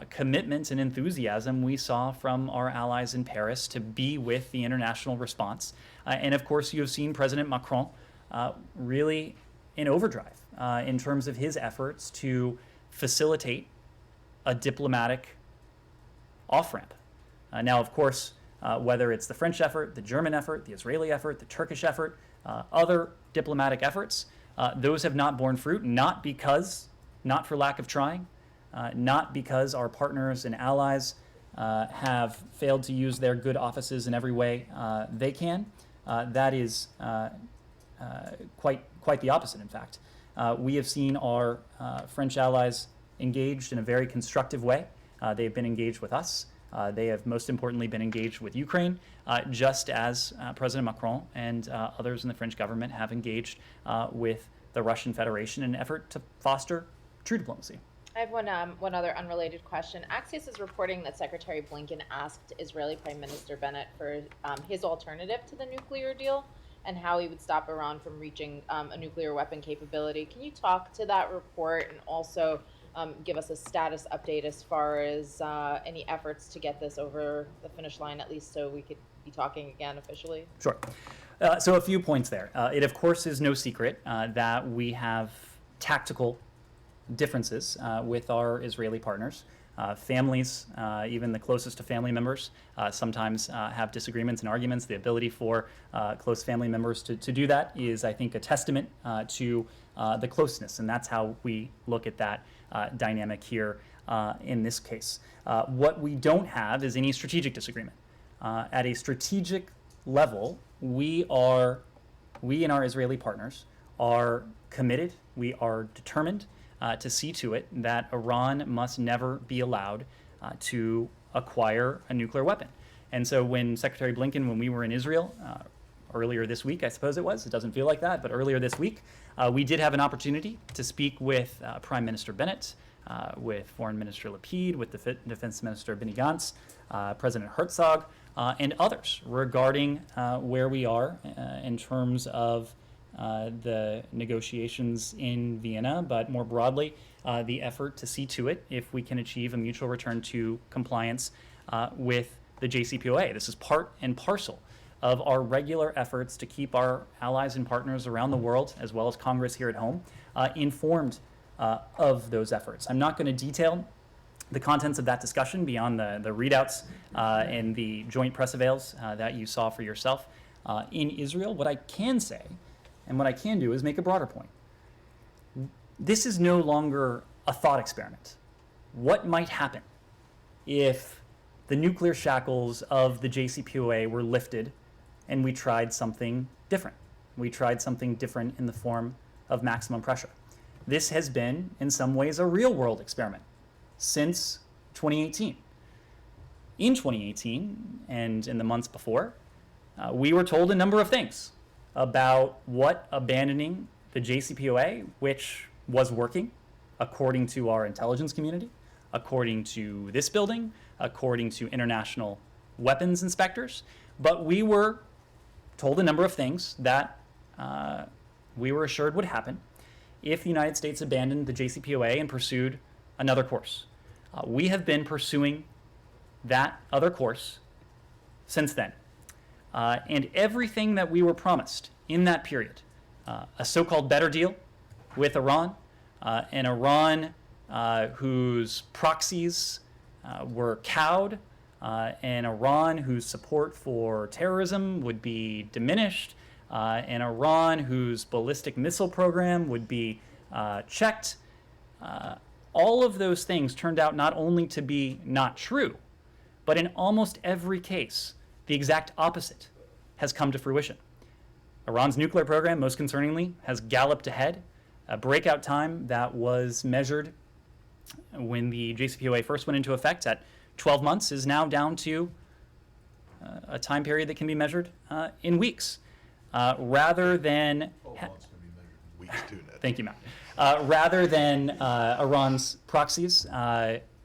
commitment and enthusiasm we saw from our allies in Paris to be with the international response. And of course, you have seen President Macron really in overdrive in terms of his efforts to facilitate a diplomatic off-ramp. Now, of course, whether it's the French effort, the German effort, the Israeli effort, the Turkish effort, other diplomatic efforts, those have not borne fruit, not for lack of trying, not because our partners and allies have failed to use their good offices in every way they can. That is quite the opposite, in fact. We have seen our French allies engaged in a very constructive way. They've been engaged with us. They have most importantly been engaged with Ukraine, just as President Macron and others in the French government have engaged with the Russian Federation in an effort to foster true diplomacy. I have one other unrelated question. Axios is reporting that Secretary Blinken asked Israeli Prime Minister Bennett for his alternative to the nuclear deal and how he would stop Iran from reaching a nuclear weapon capability. Can you talk to that report and also give us a status update as far as any efforts to get this over the finish line, at least so we could be talking again officially? Sure. So a few points there. It, of course, is no secret that we have tactical differences with our Israeli partners. Families, even the closest to family members, sometimes have disagreements and arguments. The ability for close family members to do that is, I think, a testament to the closeness, and that's how we look at that dynamic here in this case. What we don't have is any strategic disagreement. At a strategic level, we and our Israeli partners are committed, we are determined to see to it that Iran must never be allowed to acquire a nuclear weapon. And so when Secretary Blinken, when we were in Israel earlier this week, I suppose it doesn't feel like that, but earlier this week, we did have an opportunity to speak with Prime Minister Bennett, with Foreign Minister Lapid, with Defense Minister Benny Gantz, President Herzog, and others regarding where we are in terms of the negotiations in Vienna, but more broadly, the effort to see to it if we can achieve a mutual return to compliance with the JCPOA. This is part and parcel of our regular efforts to keep our allies and partners around the world, as well as Congress here at home, informed of those efforts. I'm not going to detail the contents of that discussion beyond the readouts and the joint press avails that you saw for yourself in Israel. What I can say and what I can do is make a broader point. This is no longer a thought experiment. What might happen if the nuclear shackles of the JCPOA were lifted and we tried something different? We tried something different in the form of maximum pressure. This has been, in some ways, a real-world experiment since 2018. In 2018 and in the months before, we were told a number of things about what abandoning the JCPOA, which was working according to our intelligence community, according to this building, according to international weapons inspectors, but we were told a number of things that we were assured would happen if the United States abandoned the JCPOA and pursued another course. We have been pursuing that other course since then. And everything that we were promised in that period, a so-called better deal with Iran, an Iran whose proxies were cowed, and Iran whose support for terrorism would be diminished, and Iran whose ballistic missile program would be checked. All of those things turned out not only to be not true, but in almost every case, the exact opposite has come to fruition. Iran's nuclear program, most concerningly, has galloped ahead. A breakout time that was measured when the JCPOA first went into effect at 12 months is now down to a time period that can be measured in weeks. Rather than... 12 months can be measured in weeks too, Ned. Thank you, Matt. Rather than Iran's proxies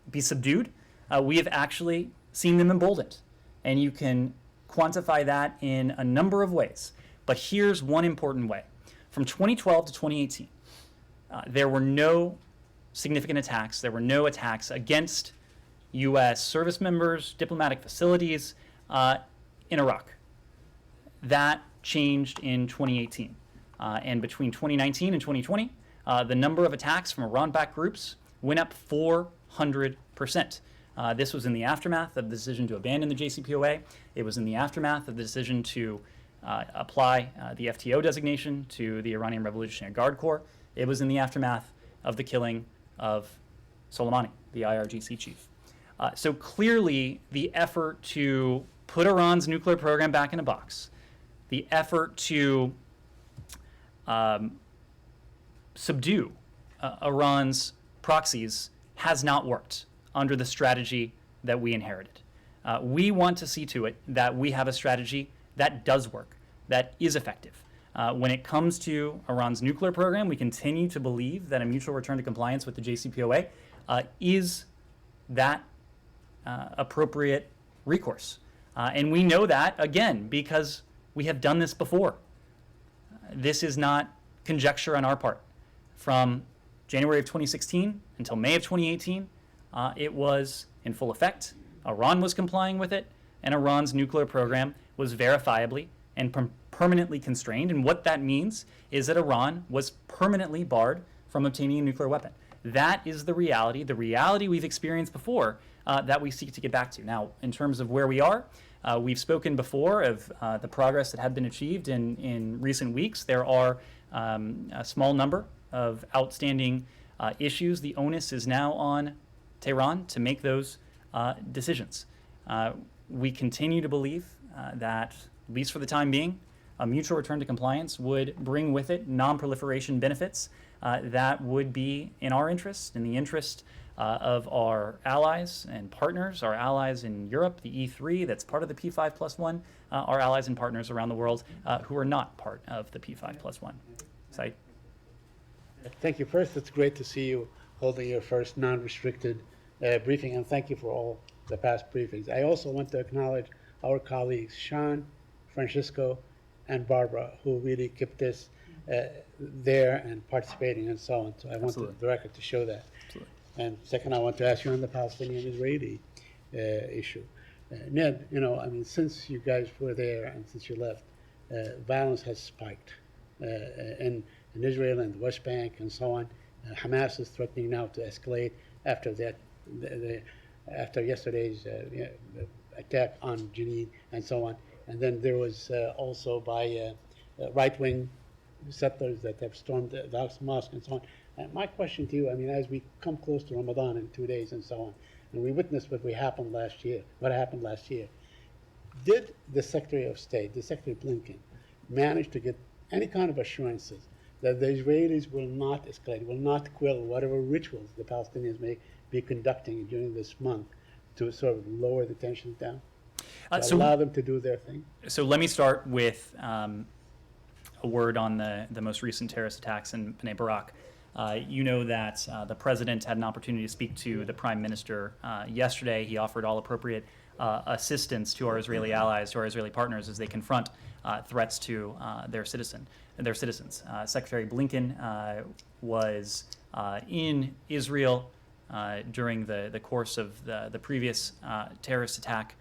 be subdued, we have actually seen them emboldened. And you can quantify that in a number of ways. But here's one important way. From 2012 to 2018, there were no significant attacks. There were no attacks against U.S. service members, diplomatic facilities in Iraq. That changed in 2018. And between 2019 and 2020, the number of attacks from Iran-backed groups went up 400%. This was in the aftermath of the decision to abandon the JCPOA. It was in the aftermath of the decision to apply the FTO designation to the Iranian Revolutionary Guard Corps. It was in the aftermath of the killing of Soleimani, the IRGC chief. So clearly, the effort to put Iran's nuclear program back in a box, the effort to subdue Iran's proxies has not worked under the strategy that we inherited. We want to see to it that we have a strategy that does work, that is effective. When it comes to Iran's nuclear program, we continue to believe that a mutual return to compliance with the JCPOA is that appropriate recourse. And we know that, again, because we have done this before. This is not conjecture on our part. From January of 2016 until May of 2018, it was in full effect. Iran was complying with it, and Iran's nuclear program was verifiably and permanently constrained. And what that means is that Iran was permanently barred from obtaining a nuclear weapon. That is the reality we've experienced before that we seek to get back to. Now, in terms of where we are, we've spoken before of the progress that had been achieved in recent weeks. There are a small number of outstanding issues. The onus is now on Tehran to make those decisions. We continue to believe that, at least for the time being, a mutual return to compliance would bring with it non-proliferation benefits that would be in our interest, in the interest of our allies and partners, our allies in Europe, the E3 that's part of the P5+1, our allies and partners around the world who are not part of the P5+1. Saeed? Thank you. First, it's great to see you holding your first non-restricted briefing, and thank you for all the past briefings. I also want to acknowledge our colleagues, Sean, Francisco, and Barbara, who really kept this there and participating and so on. So I want the record to show that. Absolutely. And second, I want to ask you on the Palestinian-Israeli issue. Ned, I mean, since you guys were there and since you left, violence has spiked in Israel and the West Bank and so on. Hamas is threatening now to escalate after that, after yesterday's attack on Jenin and so on. And then there was also by right-wing settlers that have stormed the Al-Aqsa Mosque and so on. And my question to you, I mean, as we come close to Ramadan in 2 days and so on, and we witnessed what happened last year, did the Secretary of State, the Secretary Blinken, manage to get any kind of assurances that the Israelis will not escalate, will not quell whatever rituals the Palestinians may be conducting during this month to sort of lower the tensions down? To allow them to do their thing? So let me start with a word on the most recent terrorist attacks in Bnei Barak. You know that the president had an opportunity to speak to the prime minister yesterday. He offered all appropriate assistance to our Israeli allies, to our Israeli partners, as they confront threats to their citizens. Secretary Blinken was in Israel during the course of the previous terrorist attack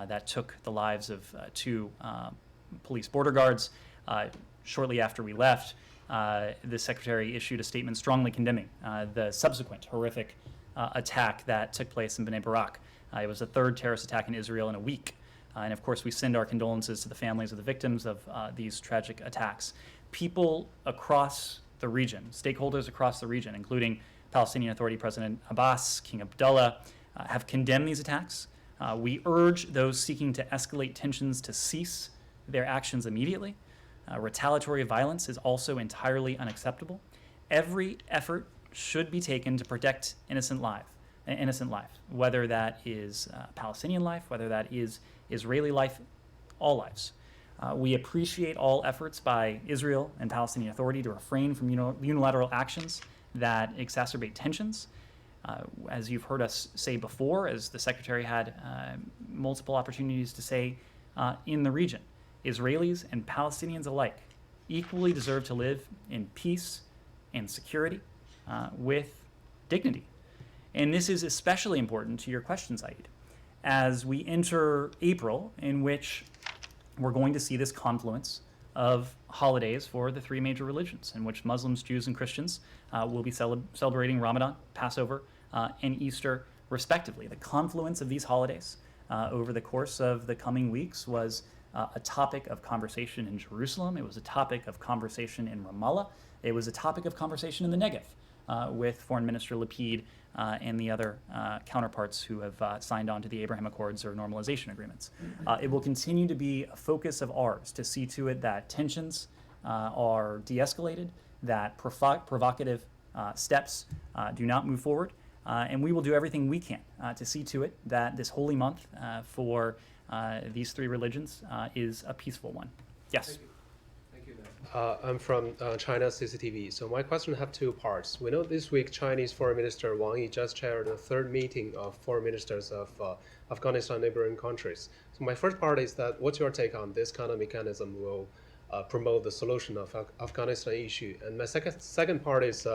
that took the lives of two police border guards. Shortly after we left, the Secretary issued a statement strongly condemning the subsequent horrific attack that took place in Bnei Barak. It was the third terrorist attack in Israel in a week. And of course, we send our condolences to the families of the victims of these tragic attacks. People across the region, stakeholders across the region, including Palestinian Authority President Abbas, King Abdullah, have condemned these attacks. We urge those seeking to escalate tensions to cease their actions immediately. Retaliatory violence is also entirely unacceptable. Every effort should be taken to protect innocent life, whether that is Palestinian life, whether that is Israeli life, all lives. We appreciate all efforts by Israel and Palestinian Authority to refrain from unilateral actions that exacerbate tensions. As you've heard us say before, as the Secretary had multiple opportunities to say in the region, Israelis and Palestinians alike equally deserve to live in peace and security with dignity. And this is especially important to your question, Saeed, as we enter April, in which we're going to see this confluence of holidays for the three major religions, in which Muslims, Jews, and Christians will be celebrating Ramadan, Passover, and Easter, respectively. The confluence of these holidays over the course of the coming weeks was a topic of conversation in Jerusalem. It was a topic of conversation in Ramallah. It was a topic of conversation in the Negev with Foreign Minister Lapid and the other counterparts who have signed on to the Abraham Accords or normalization agreements. It will continue to be a focus of ours to see to it that tensions are de-escalated, that provocative steps do not move forward, and we will do everything we can to see to it that this holy month for these three religions is a peaceful one. Yes? I'm from China CCTV. So my question have two parts. We know this week Chinese Foreign Minister Wang Yi just chaired the third meeting of foreign ministers of Afghanistan and neighboring countries. So my first part is that what's your take on this kind of mechanism will promote the solution of Afghanistan issue? And my second part is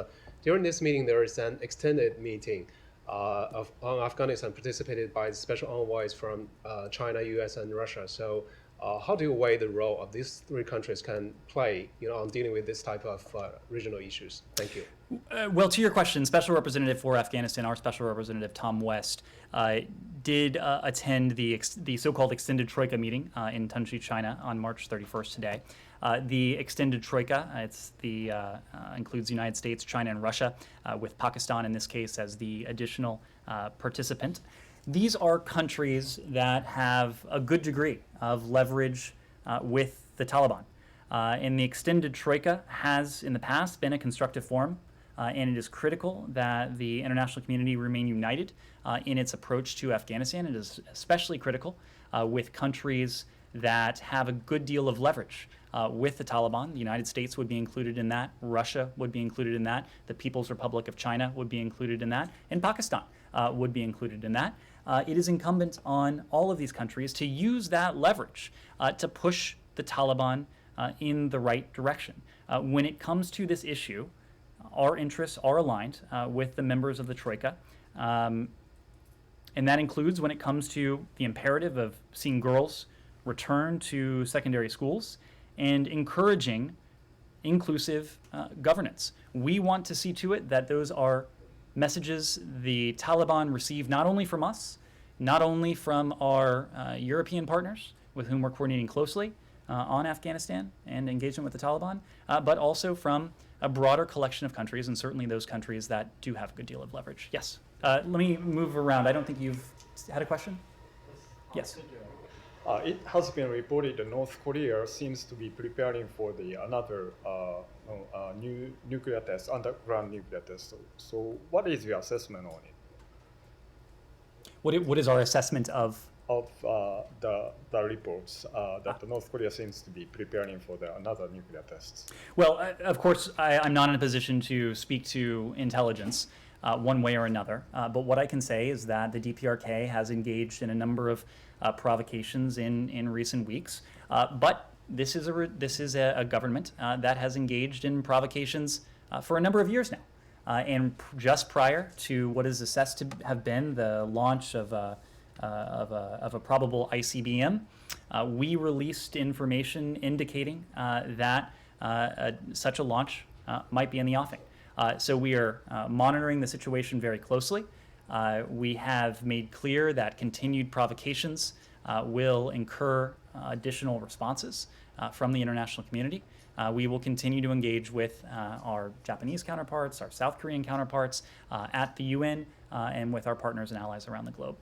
during this meeting there is an extended meeting on Afghanistan participated by the special envoys from China, US, and Russia. So how do you weigh the role of these three countries can play, on dealing with this type of regional issues? Thank you. Well, to your question, Special Representative for Afghanistan, our Special Representative Tom West, did attend the so-called extended Troika meeting in Tunji, China, on March 31st today. The extended Troika, includes the United States, China, and Russia, with Pakistan in this case as the additional participant. These are countries that have a good degree of leverage with the Taliban. And the extended Troika has in the past been a constructive forum, and it is critical that the international community remain united in its approach to Afghanistan. It is especially critical with countries that have a good deal of leverage with the Taliban. The United States would be included in that, Russia would be included in that, the People's Republic of China would be included in that, and Pakistan would be included in that. It is incumbent on all of these countries to use that leverage to push the Taliban in the right direction. When it comes to this issue, our interests are aligned with the members of the Troika, and that includes when it comes to the imperative of seeing girls return to secondary schools and encouraging inclusive governance. We want to see to it that those are messages the Taliban receive not only from us, not only from our European partners with whom we're coordinating closely on Afghanistan and engagement with the Taliban, but also from a broader collection of countries, and certainly those countries that do have a good deal of leverage. Yes. Let me move around. I don't think you've had a question? Yes. It has been reported that North Korea seems to be preparing for another new nuclear test, underground nuclear test. So what is your assessment on it? What is our assessment of the reports that North Korea seems to be preparing for another nuclear test? Well, of course, I'm not in a position to speak to intelligence one way or another. But what I can say is that the DPRK has engaged in a number of provocations in recent weeks. But this is a government that has engaged in provocations for a number of years now. And just prior to what is assessed to have been the launch of a probable ICBM, we released information indicating that such a launch might be in the offing. So we are monitoring the situation very closely. We have made clear that continued provocations will incur additional responses from the international community. We will continue to engage with our Japanese counterparts, our South Korean counterparts at the UN, and with our partners and allies around the globe.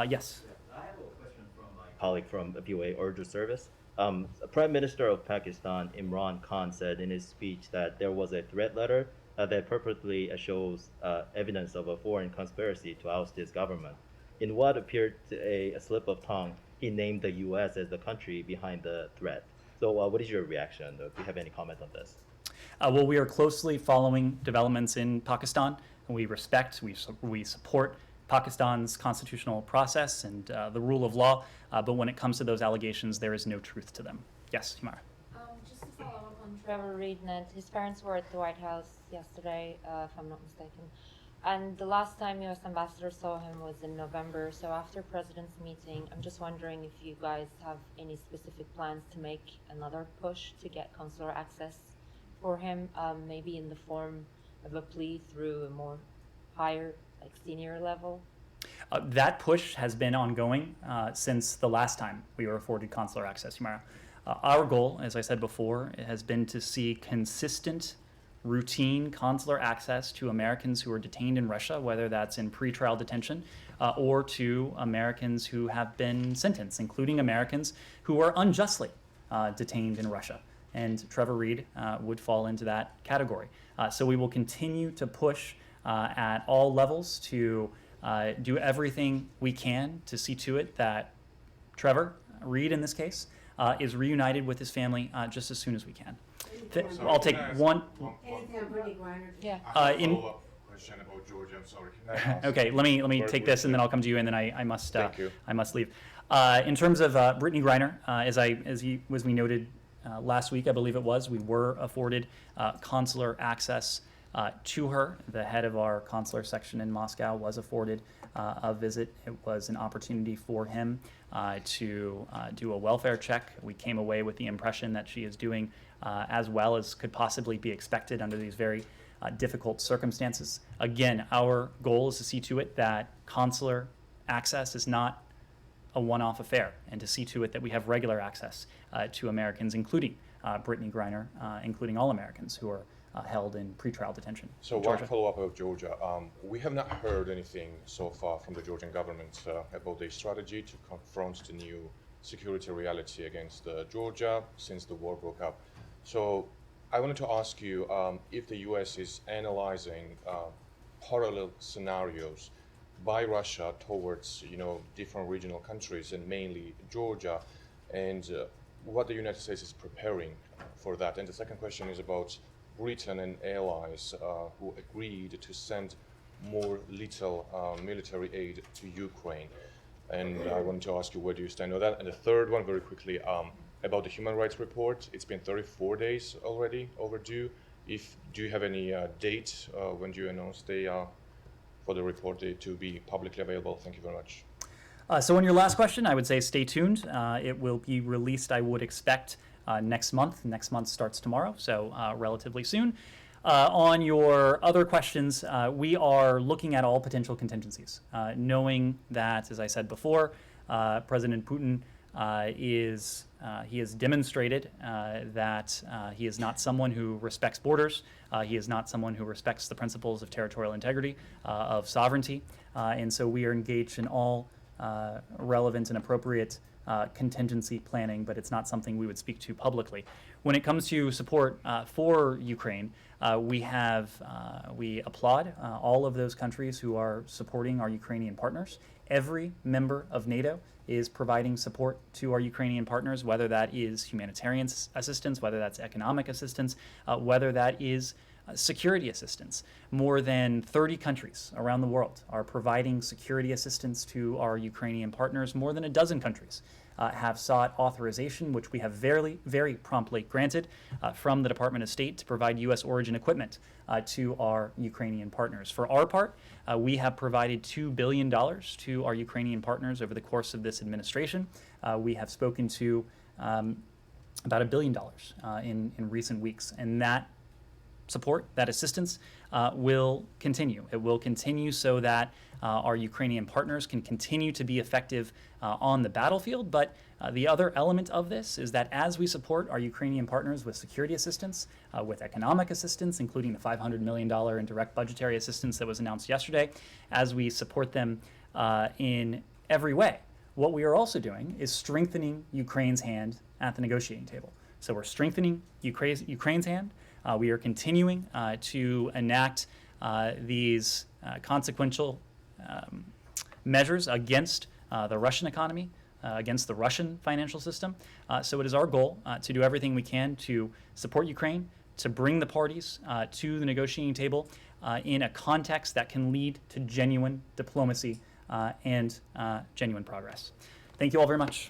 Yes? I have a question from my colleague from VOA Urdu Service. Prime Minister of Pakistan, Imran Khan, said in his speech that there was a threat letter that purportedly shows evidence of a foreign conspiracy to oust his government. In what appeared to a slip of tongue, he named the U.S. as the country behind the threat. So what is your reaction? Do you have any comment on this? Well, we are closely following developments in Pakistan. We respect, we support Pakistan's constitutional process and the rule of law, but when it comes to those allegations, there is no truth to them. Yes, Humara. Just to follow up on Trevor Reed, his parents were at the White House yesterday, if I'm not mistaken. And the last time U.S. Ambassador saw him was in November. So after President's meeting, I'm just wondering if you guys have any specific plans to make another push to get consular access for him, maybe in the form of a plea through a more higher, like senior level? That push has been ongoing since the last time we were afforded consular access, Humara. Our goal, as I said before, has been to see consistent, routine consular access to Americans who are detained in Russia, whether that's in pretrial detention or to Americans who have been sentenced, including Americans who are unjustly detained in Russia. And Trevor Reed would fall into that category. So we will continue to push at all levels to do everything we can to see to it that Trevor Reed, in this case, is reunited with his family just as soon as we can. I'll take one. Anything on Brittany Griner? Yeah. Question about Georgia. I'm sorry. Can I ask Okay, let me take this and then I'll come to you, and then I must leave. In terms of Brittany Griner, as we noted last week, I believe it was, we were afforded consular access to her. The head of our consular section in Moscow was afforded a visit. It was an opportunity for him to do a welfare check. We came away with the impression that she is doing as well as could possibly be expected under these very difficult circumstances. Again, our goal is to see to it that consular access is not a one-off affair, and to see to it that we have regular access to Americans, including Brittany Griner, including all Americans who are held in pretrial detention. So Georgia. one follow-up about Georgia. We have not heard anything so far from the Georgian government about a strategy to confront the new security reality against Georgia since the war broke up. So I wanted to ask you if the U.S. is analyzing parallel scenarios by Russia towards different regional countries and mainly Georgia, and what the United States is preparing for that. And the second question is about Britain and allies who agreed to send more little military aid to Ukraine. And I wanted to ask you, where do you stand on that? And the third one, very quickly, about the human rights report. It's been 34 days already overdue. Do you have any date when do you announce for the report to be publicly available? Thank you very much. So on your last question, I would say stay tuned. It will be released, I would expect, next month. Next month starts tomorrow, so relatively soon. On your other questions, we are looking at all potential contingencies, knowing that, as I said before, President Putin he has demonstrated that he is not someone who respects borders. He is not someone who respects the principles of territorial integrity, of sovereignty, and so we are engaged in all relevant and appropriate contingency planning, but it's not something we would speak to publicly. When it comes to support for Ukraine, we applaud all of those countries who are supporting our Ukrainian partners. Every member of NATO is providing support to our Ukrainian partners, whether that is humanitarian assistance, whether that's economic assistance, whether that is security assistance. More than 30 countries around the world are providing security assistance to our Ukrainian partners. More than a dozen countries have sought authorization, which we have very, very promptly granted from the Department of State to provide U.S. origin equipment to our Ukrainian partners. For our part, we have provided $2 billion to our Ukrainian partners over the course of this administration. We have spoken to about $1 billion in recent weeks. And that support, that assistance will continue. It will continue so that our Ukrainian partners can continue to be effective on the battlefield. But the other element of this is that as we support our Ukrainian partners with security assistance, with economic assistance, including the $500 million in direct budgetary assistance that was announced yesterday, as we support them in every way, what we are also doing is strengthening Ukraine's hand at the negotiating table. So we're strengthening Ukraine's hand. We are continuing to enact these consequential measures against the Russian economy, against the Russian financial system. So it is our goal to do everything we can to support Ukraine, to bring the parties to the negotiating table in a context that can lead to genuine diplomacy and genuine progress. Thank you all very much.